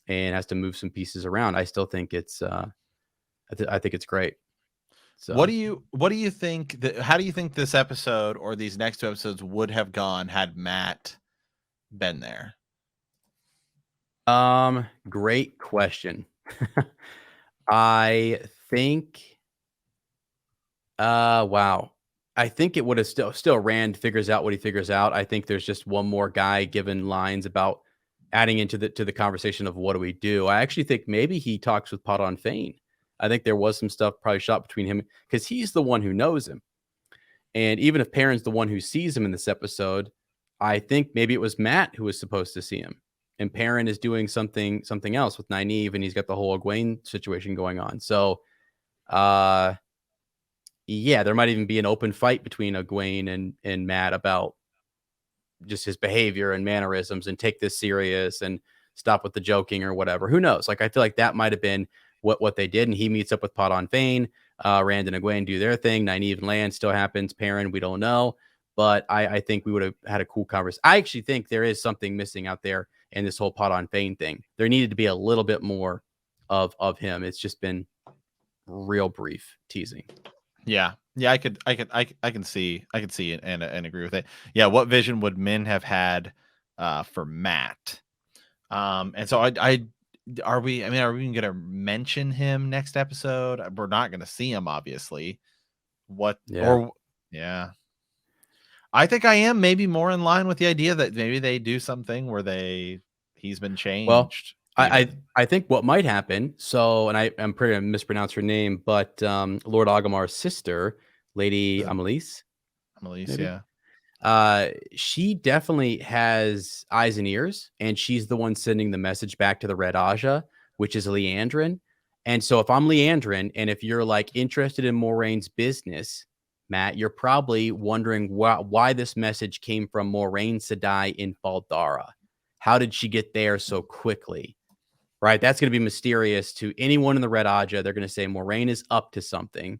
[SPEAKER 2] and has to move some pieces around. I still think it's I think it's great. So
[SPEAKER 1] What do you think that how do you think this episode or these next 2 episodes would have gone had Matt been there?
[SPEAKER 2] great question. I think wow. I think it would have still Rand figures out what he figures out. I think there's just one more guy given lines about adding into the conversation of what do we do. I actually think maybe he talks with Pot on Fane. I think there was some stuff probably shot between him because he's the one who knows him. And even if Perrin's the one who sees him in this episode, I think maybe it was Matt who was supposed to see him, and Perrin is doing something else with Nynaeve, and he's got the whole Egwene situation going on. So, uh, yeah, there might even be an open fight between Egwene and Matt about just his behavior and mannerisms, and take this serious and stop with the joking or whatever. Who knows? Like, I feel like that might have been what they did. And he meets up with Pot on Fane. Rand and Egwene do their thing. Nynaeve and Lan still happens. Perrin, we don't know. But I think we would have had a cool conversation. I actually think there is something missing out there in this whole Pot on Fane thing. There needed to be a little bit more of him. It's just been real brief teasing.
[SPEAKER 1] Yeah. Yeah, I can see it and agree with it. Yeah, what vision would Min have had for Matt? And so are we even gonna mention him next episode? We're not gonna see him, obviously.
[SPEAKER 2] Yeah.
[SPEAKER 1] Yeah. I think I am maybe more in line with the idea that maybe they do something where he's been
[SPEAKER 2] Well,
[SPEAKER 1] changed
[SPEAKER 2] I
[SPEAKER 1] even.
[SPEAKER 2] I think what might happen, so, and I'm pretty gonna mispronounce her name, but, Lord Agamar's sister, Lady Amelise,
[SPEAKER 1] Elise,
[SPEAKER 2] maybe?
[SPEAKER 1] yeah.
[SPEAKER 2] She definitely has eyes and ears, and she's the one sending the message back to the Red Aja, which is Leandrin. And so if I'm Leandrin, and if you're, like, interested in Moraine's business, Matt, you're probably wondering why this message came from Moraine Sedai in Baldara. How did she get there so quickly? Right? That's gonna be mysterious to anyone in the Red Aja. They're gonna say Moraine is up to something.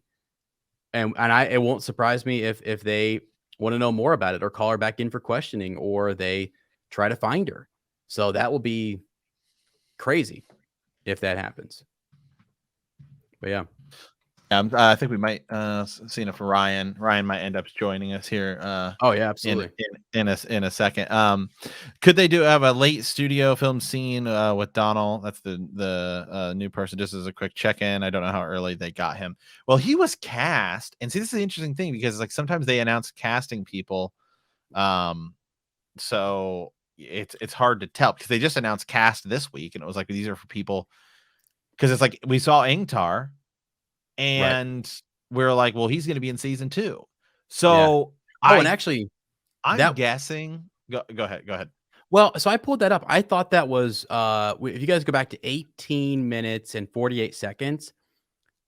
[SPEAKER 2] And it won't surprise me if they want to know more about it, or call her back in for questioning, or they try to find her. So that will be crazy if that happens. But yeah.
[SPEAKER 1] I think we might see if Ryan might end up joining us here
[SPEAKER 2] Oh yeah,
[SPEAKER 1] in
[SPEAKER 2] absolutely.
[SPEAKER 1] in a second. Could they have a late studio film scene with Donald? That's the new person. Just as a quick check-in. I don't know how early they got him. Well, he was cast, and see, this is the interesting thing, because like sometimes they announce casting people, so it's hard to tell, because they just announced cast this week, and it was like these are for people, because it's like we saw Ingtar,
[SPEAKER 2] Right.
[SPEAKER 1] and we're like, well, he's going to be in season 2.
[SPEAKER 2] Yeah.
[SPEAKER 1] So
[SPEAKER 2] Oh, and actually
[SPEAKER 1] I'm
[SPEAKER 2] that
[SPEAKER 1] guessing. Go ahead. Go ahead.
[SPEAKER 2] well, so I pulled that up. I thought that was if you guys go back to 18 minutes and 48 seconds,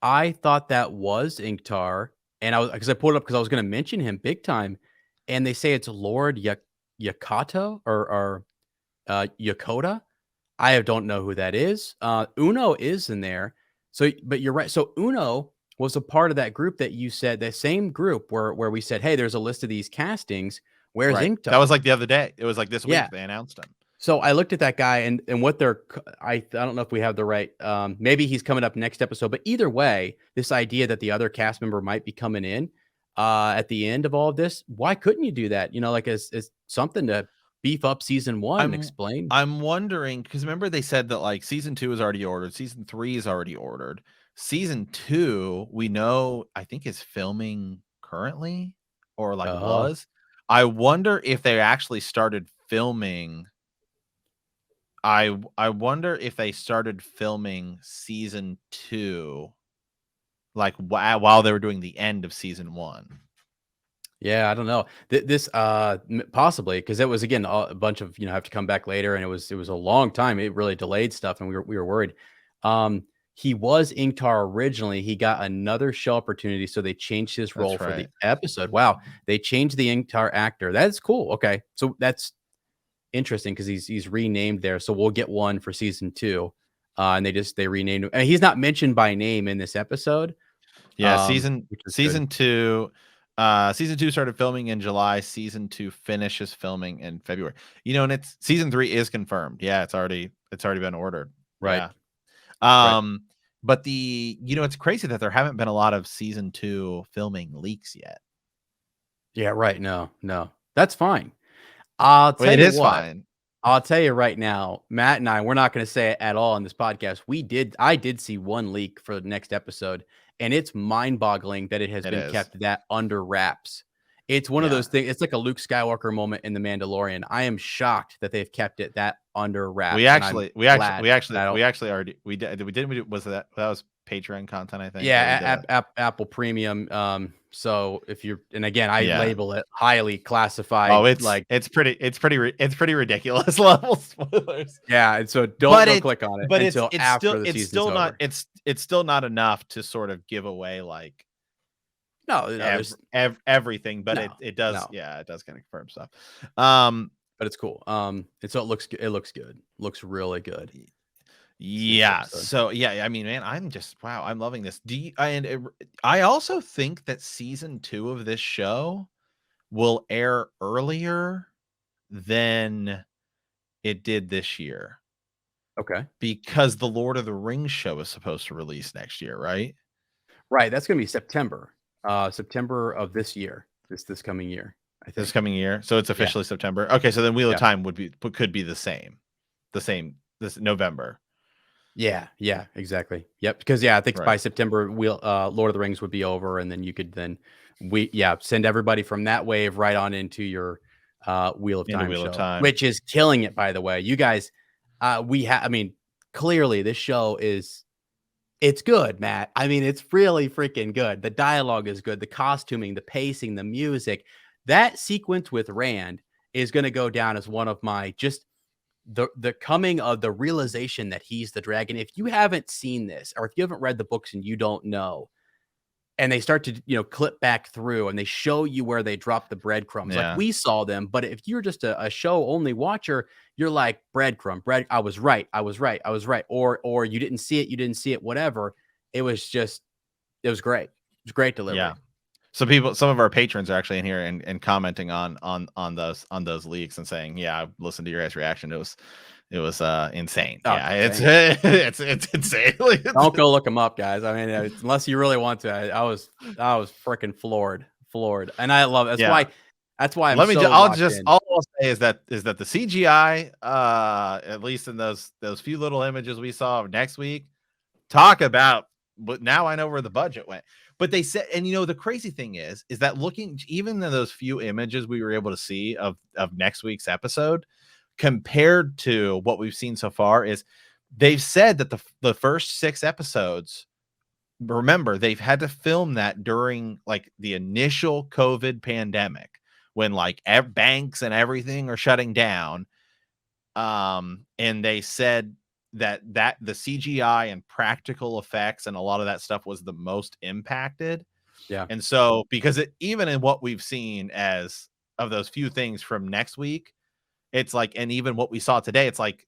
[SPEAKER 2] I thought that was Inktar. And I pulled it up because I was going to mention him big time. And they say it's Lord Yakato or Yakota. I don't know who that is. Uno is in there. So, but you're right. So Uno was a part of that group that you said, the same group where we said, hey, there's a list of these castings. Where's
[SPEAKER 1] Right. That
[SPEAKER 2] Inktar?
[SPEAKER 1] was like the other day. It was like this
[SPEAKER 2] Yeah.
[SPEAKER 1] week they announced him.
[SPEAKER 2] So I looked at that guy, and what I don't know if we have the right, maybe he's coming up next episode, but either way, this idea that the other cast member might be coming in at the end of all of this, why couldn't you do that? Like as something to beef up season 1 and
[SPEAKER 1] I'm
[SPEAKER 2] explain.
[SPEAKER 1] I'm wondering, because remember they said that like season 2 is already ordered, season 3 is already ordered. Season 2, we know, I think, is filming currently, or like
[SPEAKER 2] Oh,
[SPEAKER 1] was. I wonder if they actually started filming. I wonder if they started filming season 2 like while they were doing the end of season 1.
[SPEAKER 2] yeah, I don't know. This possibly, because it was, again, a bunch of, have to come back later, and it was a long time. It really delayed stuff, and we were worried. He was Inktar originally. He got another show opportunity, so they changed his role
[SPEAKER 1] That's
[SPEAKER 2] for the
[SPEAKER 1] right.
[SPEAKER 2] episode. Wow, they changed the Inktar actor. That's cool. Okay, so that's interesting because he's renamed there. So we'll get one for season 2, and they renamed him. And he's not mentioned by name in this episode,
[SPEAKER 1] Yeah,
[SPEAKER 2] which is good.
[SPEAKER 1] season 2 started filming in July, season 2 finishes filming in February. And it's season 3 is confirmed. Yeah, it's already been ordered.
[SPEAKER 2] Right,
[SPEAKER 1] Yeah.
[SPEAKER 2] right.
[SPEAKER 1] But it's crazy that there haven't been a lot of season 2 filming leaks yet.
[SPEAKER 2] Yeah, right. No, no, that's fine. I'll
[SPEAKER 1] Well,
[SPEAKER 2] tell
[SPEAKER 1] it
[SPEAKER 2] you
[SPEAKER 1] is
[SPEAKER 2] what.
[SPEAKER 1] fine.
[SPEAKER 2] I'll tell you right now, Matt and we're not going to say it at all in this podcast. I did see one leak for the next episode, and it's mind-boggling that it has
[SPEAKER 1] It
[SPEAKER 2] been
[SPEAKER 1] is.
[SPEAKER 2] kept that under wraps. It's one of
[SPEAKER 1] Yeah.
[SPEAKER 2] those things. It's like a Luke Skywalker moment in The Mandalorian. I am shocked that they've kept it that under
[SPEAKER 1] We
[SPEAKER 2] wraps, and I'm
[SPEAKER 1] actually we actually
[SPEAKER 2] glad
[SPEAKER 1] we actually
[SPEAKER 2] that I don't.
[SPEAKER 1] we actually already we did was that was Patreon content, I think, where we
[SPEAKER 2] Yeah,
[SPEAKER 1] did a
[SPEAKER 2] Apple Premium. So if you're, and again, I
[SPEAKER 1] yeah.
[SPEAKER 2] label it highly
[SPEAKER 1] Oh,
[SPEAKER 2] classified, like,
[SPEAKER 1] it's pretty ridiculous level spoilers.
[SPEAKER 2] yeah, and so don't
[SPEAKER 1] But
[SPEAKER 2] go
[SPEAKER 1] it
[SPEAKER 2] click on it
[SPEAKER 1] but
[SPEAKER 2] until after the
[SPEAKER 1] it's
[SPEAKER 2] season's
[SPEAKER 1] still not
[SPEAKER 2] over.
[SPEAKER 1] it's still not enough to sort of give away like
[SPEAKER 2] No, no, there's
[SPEAKER 1] everything, but
[SPEAKER 2] no,
[SPEAKER 1] it does,
[SPEAKER 2] no,
[SPEAKER 1] yeah, it does kind of confirm stuff. Um,
[SPEAKER 2] but it's cool. And so it looks good. Looks really good. This next
[SPEAKER 1] yeah.
[SPEAKER 2] episode.
[SPEAKER 1] So yeah, I mean, man, I'm just wow, I'm loving this. I also think that season 2 of this show will air earlier than it did this year
[SPEAKER 2] Okay.
[SPEAKER 1] because the Lord of the Rings show is supposed to release next year, right?
[SPEAKER 2] Right, that's gonna be September. September of this year. This coming year, I
[SPEAKER 1] This
[SPEAKER 2] think.
[SPEAKER 1] coming year. So it's
[SPEAKER 2] Yeah,
[SPEAKER 1] officially September. Okay, so then Wheel of
[SPEAKER 2] yeah.
[SPEAKER 1] Time could be the same. The same this November.
[SPEAKER 2] Yeah, yeah, exactly. Yep, because, yeah, I think by
[SPEAKER 1] Right.
[SPEAKER 2] September, Lord of the Rings would be over, and then you could then send everybody from that wave right on into your, Wheel of
[SPEAKER 1] Into
[SPEAKER 2] Time
[SPEAKER 1] Wheel of
[SPEAKER 2] show,
[SPEAKER 1] Time.
[SPEAKER 2] which is killing it, by the way. You guys, I mean, clearly, this show is it's good, Matt. I mean, it's really freaking good. The dialogue is good, the costuming, the pacing, the music. That sequence with Rand is gonna go down as one of my just the coming of the realization that he's the dragon. If you haven't seen this, or if you haven't read the books and you don't know, and they start to, clip back through and they show you where they drop the breadcrumbs, like
[SPEAKER 1] Yeah.
[SPEAKER 2] we saw them. But if you're just a show only watcher, you're like, breadcrumb, bread. I was right. I was right. I was right. Or you didn't see it. You didn't see it. Whatever. It was just, it was great. It was great
[SPEAKER 1] Yeah.
[SPEAKER 2] delivery.
[SPEAKER 1] Some of our patrons are actually in here and commenting on those leaks and saying, "Yeah, I listened to your guys' reaction. It was insane.
[SPEAKER 2] Oh,
[SPEAKER 1] Yeah,
[SPEAKER 2] it's
[SPEAKER 1] it's
[SPEAKER 2] insane.
[SPEAKER 1] it's insane. Like,
[SPEAKER 2] Don't go look them up, guys. I mean, unless you really want to. I was freaking floored, and I love it.
[SPEAKER 1] yeah.
[SPEAKER 2] That's why I'm
[SPEAKER 1] Let me.
[SPEAKER 2] so
[SPEAKER 1] I'll
[SPEAKER 2] locked
[SPEAKER 1] just.
[SPEAKER 2] in.
[SPEAKER 1] All I'll say is that the CGI, at least in those few little images we saw of next week, talk about. But now I know where the budget went. But they said, and the crazy thing is that looking even in those few images we were able to see of next week's episode, compared to what we've seen so far, is they've said that the first 6 episodes. Remember, they've had to film that during like the initial COVID pandemic when like banks and everything are shutting down. And they said that the CGI and practical effects and a lot of that stuff was the most impacted.
[SPEAKER 2] Yeah.
[SPEAKER 1] And so, because even in what we've seen as of those few things from next week, it's like, and even what we saw today, it's like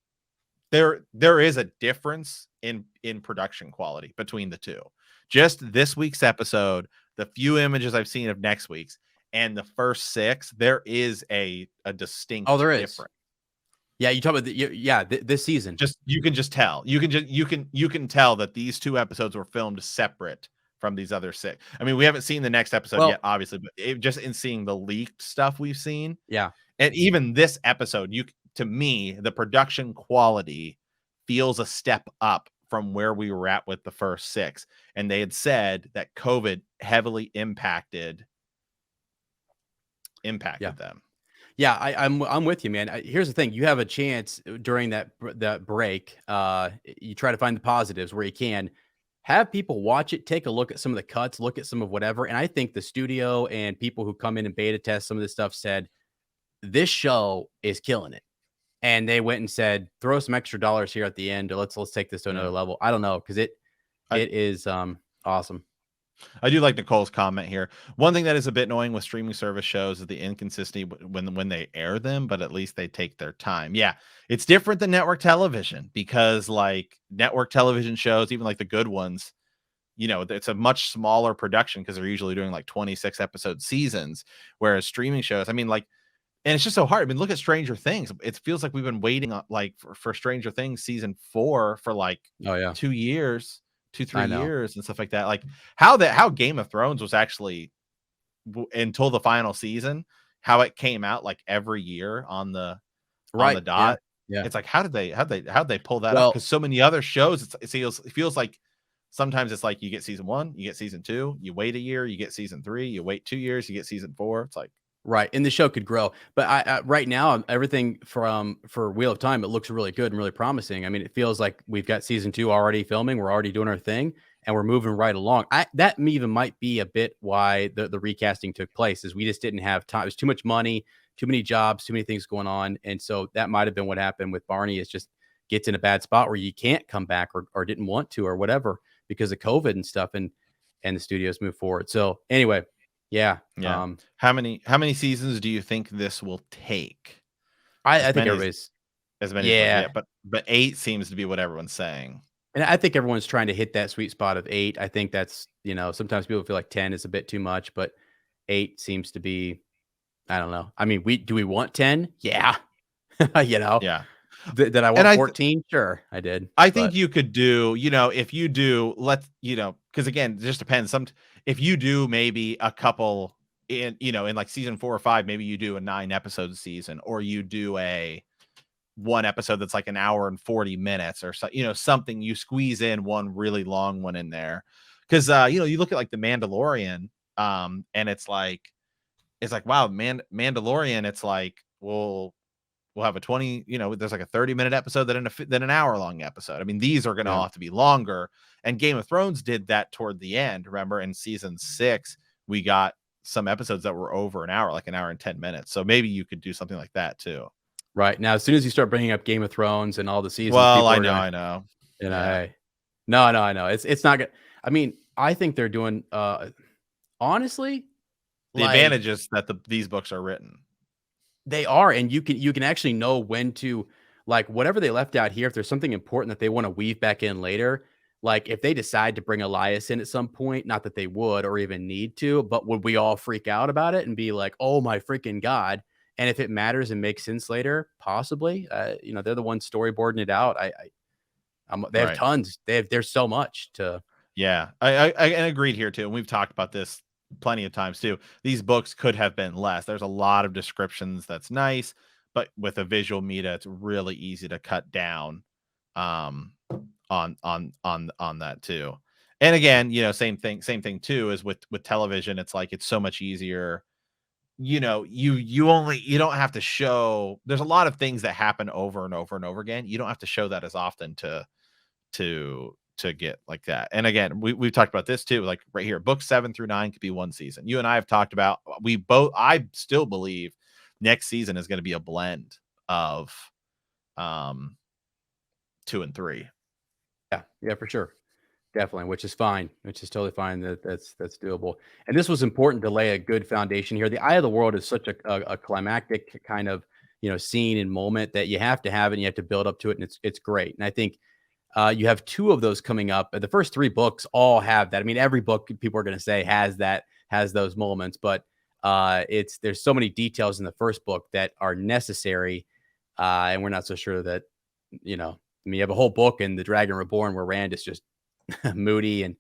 [SPEAKER 1] there is a difference in production quality between the two. Just this week's episode, the few images I've seen of next week's, and the first 6, there is a
[SPEAKER 2] Oh,
[SPEAKER 1] distinct
[SPEAKER 2] there is.
[SPEAKER 1] difference.
[SPEAKER 2] Yeah, you talk about this season.
[SPEAKER 1] Just you can just tell. You can tell that these 2 episodes were filmed separate from these other 6. I mean, we haven't seen the next episode yet,
[SPEAKER 2] Well,
[SPEAKER 1] obviously, but just in seeing the leaked stuff we've seen,
[SPEAKER 2] yeah.
[SPEAKER 1] and even this episode, to me, the production quality feels a step up from where we were at with the first 6. And they had said that COVID heavily impacted
[SPEAKER 2] Yeah.
[SPEAKER 1] them.
[SPEAKER 2] Yeah, I'm with you, man. Here's the thing: you have a chance during that break. You try to find the positives where you can. Have people watch it, take a look at some of the cuts, look at some of whatever. And I think the studio and people who come in and beta test some of this stuff said this show is killing it, and they went and said throw some extra dollars here at the end. Or let's take this to another
[SPEAKER 1] Yeah.
[SPEAKER 2] level. I don't know because
[SPEAKER 1] I,
[SPEAKER 2] it is awesome.
[SPEAKER 1] I do like Nicole's comment here. One thing that is a bit annoying with streaming service shows is the inconsistency when they air them, but at least they take their time. Yeah, it's different than network television because like network television shows, even like the good ones, it's a much smaller production because they're usually doing like 26 episode seasons, whereas streaming shows, I mean, like, and it's just so hard. I mean, look at Stranger Things. It feels like we've been waiting on like for Stranger Things season 4 for like
[SPEAKER 2] Oh yeah,
[SPEAKER 1] 2 years,
[SPEAKER 2] I
[SPEAKER 1] 2-3 years and stuff like that. Like how Game of Thrones was actually until the final season, how it came out like every year on the
[SPEAKER 2] right. Yeah,
[SPEAKER 1] dot.
[SPEAKER 2] yeah.
[SPEAKER 1] It's like how'd they pull that off?
[SPEAKER 2] Well,
[SPEAKER 1] Because so many other shows, it feels like sometimes it's like you get season 1, you get season 2, you wait a year, you get season 3, you wait 2 years, you get season 4. It's like
[SPEAKER 2] right, and the show could grow, but I right now, everything for Wheel of Time, it looks really good and really promising. I mean, it feels like we've got season 2 already filming, we're already doing our thing, and we're moving right along. That even might be a bit why the recasting took place, is we just didn't have time. It was too much money, too many jobs, too many things going on, and so that might have been what happened with Barney. Is just gets in a bad spot where you can't come back, or didn't want to, or whatever, because of COVID and stuff, and the studios move forward. So anyway, yeah,
[SPEAKER 1] Yeah. How many seasons do you think this will take?
[SPEAKER 2] I
[SPEAKER 1] As
[SPEAKER 2] think
[SPEAKER 1] many as
[SPEAKER 2] everybody's
[SPEAKER 1] yeah,
[SPEAKER 2] yeah,
[SPEAKER 1] but 8 seems to be what everyone's saying.
[SPEAKER 2] and I think everyone's trying to hit that sweet spot of 8. I think that's, sometimes people feel like 10 is a bit too much, but 8 seems to be, I don't know. I mean, we want 10? Yeah. You know?
[SPEAKER 1] Yeah.
[SPEAKER 2] Did I
[SPEAKER 1] And
[SPEAKER 2] want 14? Sure, I did,
[SPEAKER 1] I think
[SPEAKER 2] but
[SPEAKER 1] you could do, if you do, because again, it just depends. If you do maybe a couple in like season 4 or 5, maybe you do a 9 episode season, or you do a one episode that's like an hour and 40 minutes or so, something, you squeeze in one really long one in there. Cause you look at like the Mandalorian, and it's like, wow, Mandalorian, it's like, well, we'll have a 20, there's like a 30-minute episode, then an hour long episode. I mean, these are going to
[SPEAKER 2] yeah.
[SPEAKER 1] all have to be longer. And Game of Thrones did that toward the end. Remember, in season 6, we got some episodes that were over an hour, like an hour and 10 minutes. So maybe you could do something like that too.
[SPEAKER 2] Right. Now, as soon as you start bringing up Game of Thrones and all the seasons,
[SPEAKER 1] Well,
[SPEAKER 2] people
[SPEAKER 1] I
[SPEAKER 2] are
[SPEAKER 1] know,
[SPEAKER 2] gonna,
[SPEAKER 1] I know. Yeah.
[SPEAKER 2] hey. No, no, I know. It's not good. I mean, I think they're doing, honestly,
[SPEAKER 1] The
[SPEAKER 2] like,
[SPEAKER 1] advantage is that these books are written.
[SPEAKER 2] they are, and you can actually know when to, like, whatever they left out here, if there's something important that they wanna weave back in later, like, if they decide to bring Elias in at some point, not that they would or even need to, but would we all freak out about it and be like, "Oh my freaking god," and if it matters and makes sense later, possibly, they're the ones storyboarding it out. They have
[SPEAKER 1] Right.
[SPEAKER 2] tons. There's so much to
[SPEAKER 1] Yeah, I and agreed here too, and we've talked about this plenty of times too. These books could have been less. There's a lot of descriptions that's nice, but with a visual media, it's really easy to cut down um on that too. And again, same thing too is with television. It's like it's so much easier. You don't have to show. There's a lot of things that happen over and over and over again. You don't have to show that as often to get like that. And again, we've talked about this too, like right here, books 7 through 9 could be one season. You and I have talked about, I still believe next season is going to be a blend of um 2 and 3.
[SPEAKER 2] yeah, yeah, for sure. Definitely, which is fine, which is totally fine. That's doable. And this was important to lay a good foundation here. The Eye of the World is such a climactic kind of, scene and moment that you have to have it and you have to build up to it, and it's great. And I think you have 2 of those coming up. The first 3 books all have that. I mean, every book people are going to say has those moments, but there's so many details in the first book that are necessary, and we're not so sure that, I mean, you have a whole book in The Dragon Reborn where Rand is just moody and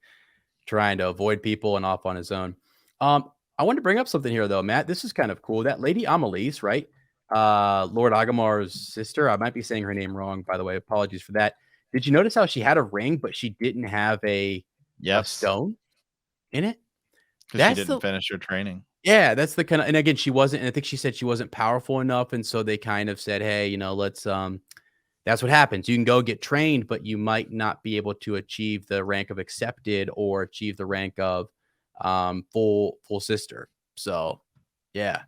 [SPEAKER 2] trying to avoid people and off on his own. I wanted to bring up something here though, Matt. This is kind of cool. That Lady Amelise, right? Lord Agamar's sister. I might be saying her name wrong, by the way. Apologies for that. Did you notice how she had a ring, but she didn't have a
[SPEAKER 1] Yes,
[SPEAKER 2] stone in it?
[SPEAKER 1] because she
[SPEAKER 2] That's
[SPEAKER 1] didn't
[SPEAKER 2] the
[SPEAKER 1] finish her training.
[SPEAKER 2] Yeah, that's the kind of, and again, she wasn't, and I think she said she wasn't powerful enough, and so they kind of said, hey, let's that's what happens. You can go get trained, but you might not be able to achieve the rank of accepted or achieve the rank of full sister. So yeah,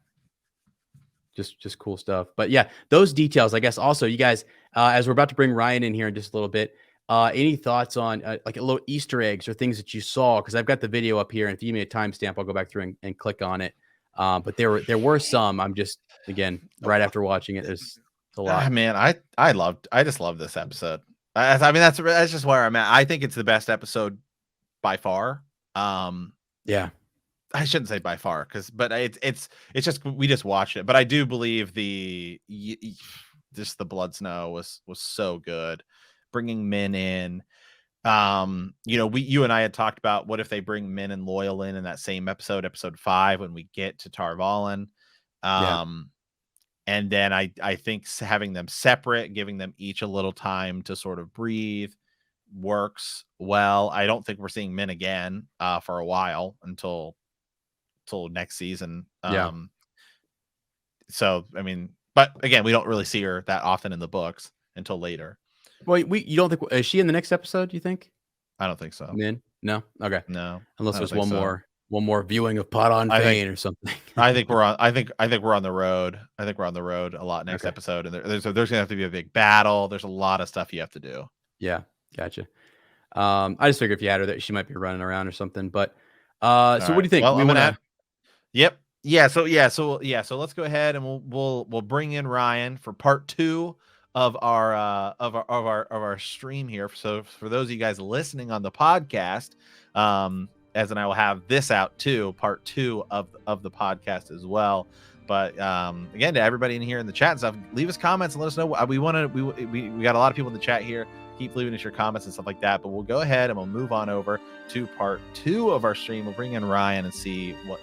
[SPEAKER 2] just cool stuff. But yeah, those details, I guess. Also, you guys, as we're about to bring Ryan in here in just a little bit, any thoughts on like a little Easter eggs or things that you saw? Because I've got the video up here, and if you give me a timestamp, I'll go back through and click on it. But there were some. I'm just, again, right after watching it, there's a lot.
[SPEAKER 1] Man, I just love this episode. I mean, that's just where I'm at. I think it's the best episode by far. Um,
[SPEAKER 2] Yeah,
[SPEAKER 1] I shouldn't say by far, but it's just we just watched it. But I do believe just the Blood Snow was so good, bringing Min in. You and I had talked about what if they bring Min and Loyal in that same episode 5, when we get to Tar Valon.
[SPEAKER 2] yeah.
[SPEAKER 1] And then I think having them separate, giving them each a little time to sort of breathe, works well. I don't think we're seeing Min again for a while until next season.
[SPEAKER 2] Yeah.
[SPEAKER 1] So I mean, but again, we don't really see her that often in the books until later.
[SPEAKER 2] Well, you don't think, is she in the next episode, you think?
[SPEAKER 1] I don't think so.
[SPEAKER 2] Min? No? Okay.
[SPEAKER 1] No,
[SPEAKER 2] Unless
[SPEAKER 1] I don't
[SPEAKER 2] there's
[SPEAKER 1] think so.
[SPEAKER 2] one more viewing of Pot on
[SPEAKER 1] I think
[SPEAKER 2] Fane or something.
[SPEAKER 1] I think we're on. I think we're on the road. I think we're on the road a lot next
[SPEAKER 2] Okay.
[SPEAKER 1] episode, and there's gonna have to be a big battle. There's a lot of stuff you have to do.
[SPEAKER 2] Yeah, gotcha. I just figured if you had her that she might be running around or something, but,
[SPEAKER 1] All
[SPEAKER 2] so what
[SPEAKER 1] right.
[SPEAKER 2] do you think?
[SPEAKER 1] Well,
[SPEAKER 2] We
[SPEAKER 1] I'm gonna
[SPEAKER 2] wanna
[SPEAKER 1] add. Yep. So let's go ahead and we'll bring in Ryan for part two of our stream here. So for those of you guys listening on the podcast, as and I will have this out too, part two of the podcast as well. But again, to everybody in here in the chat and stuff, leave us comments and let us know. We want to. We got a lot of people in the chat here. Keep leaving us your comments and stuff like that. But we'll go ahead and we'll move on over to part two of our stream. We'll bring in Ryan and see what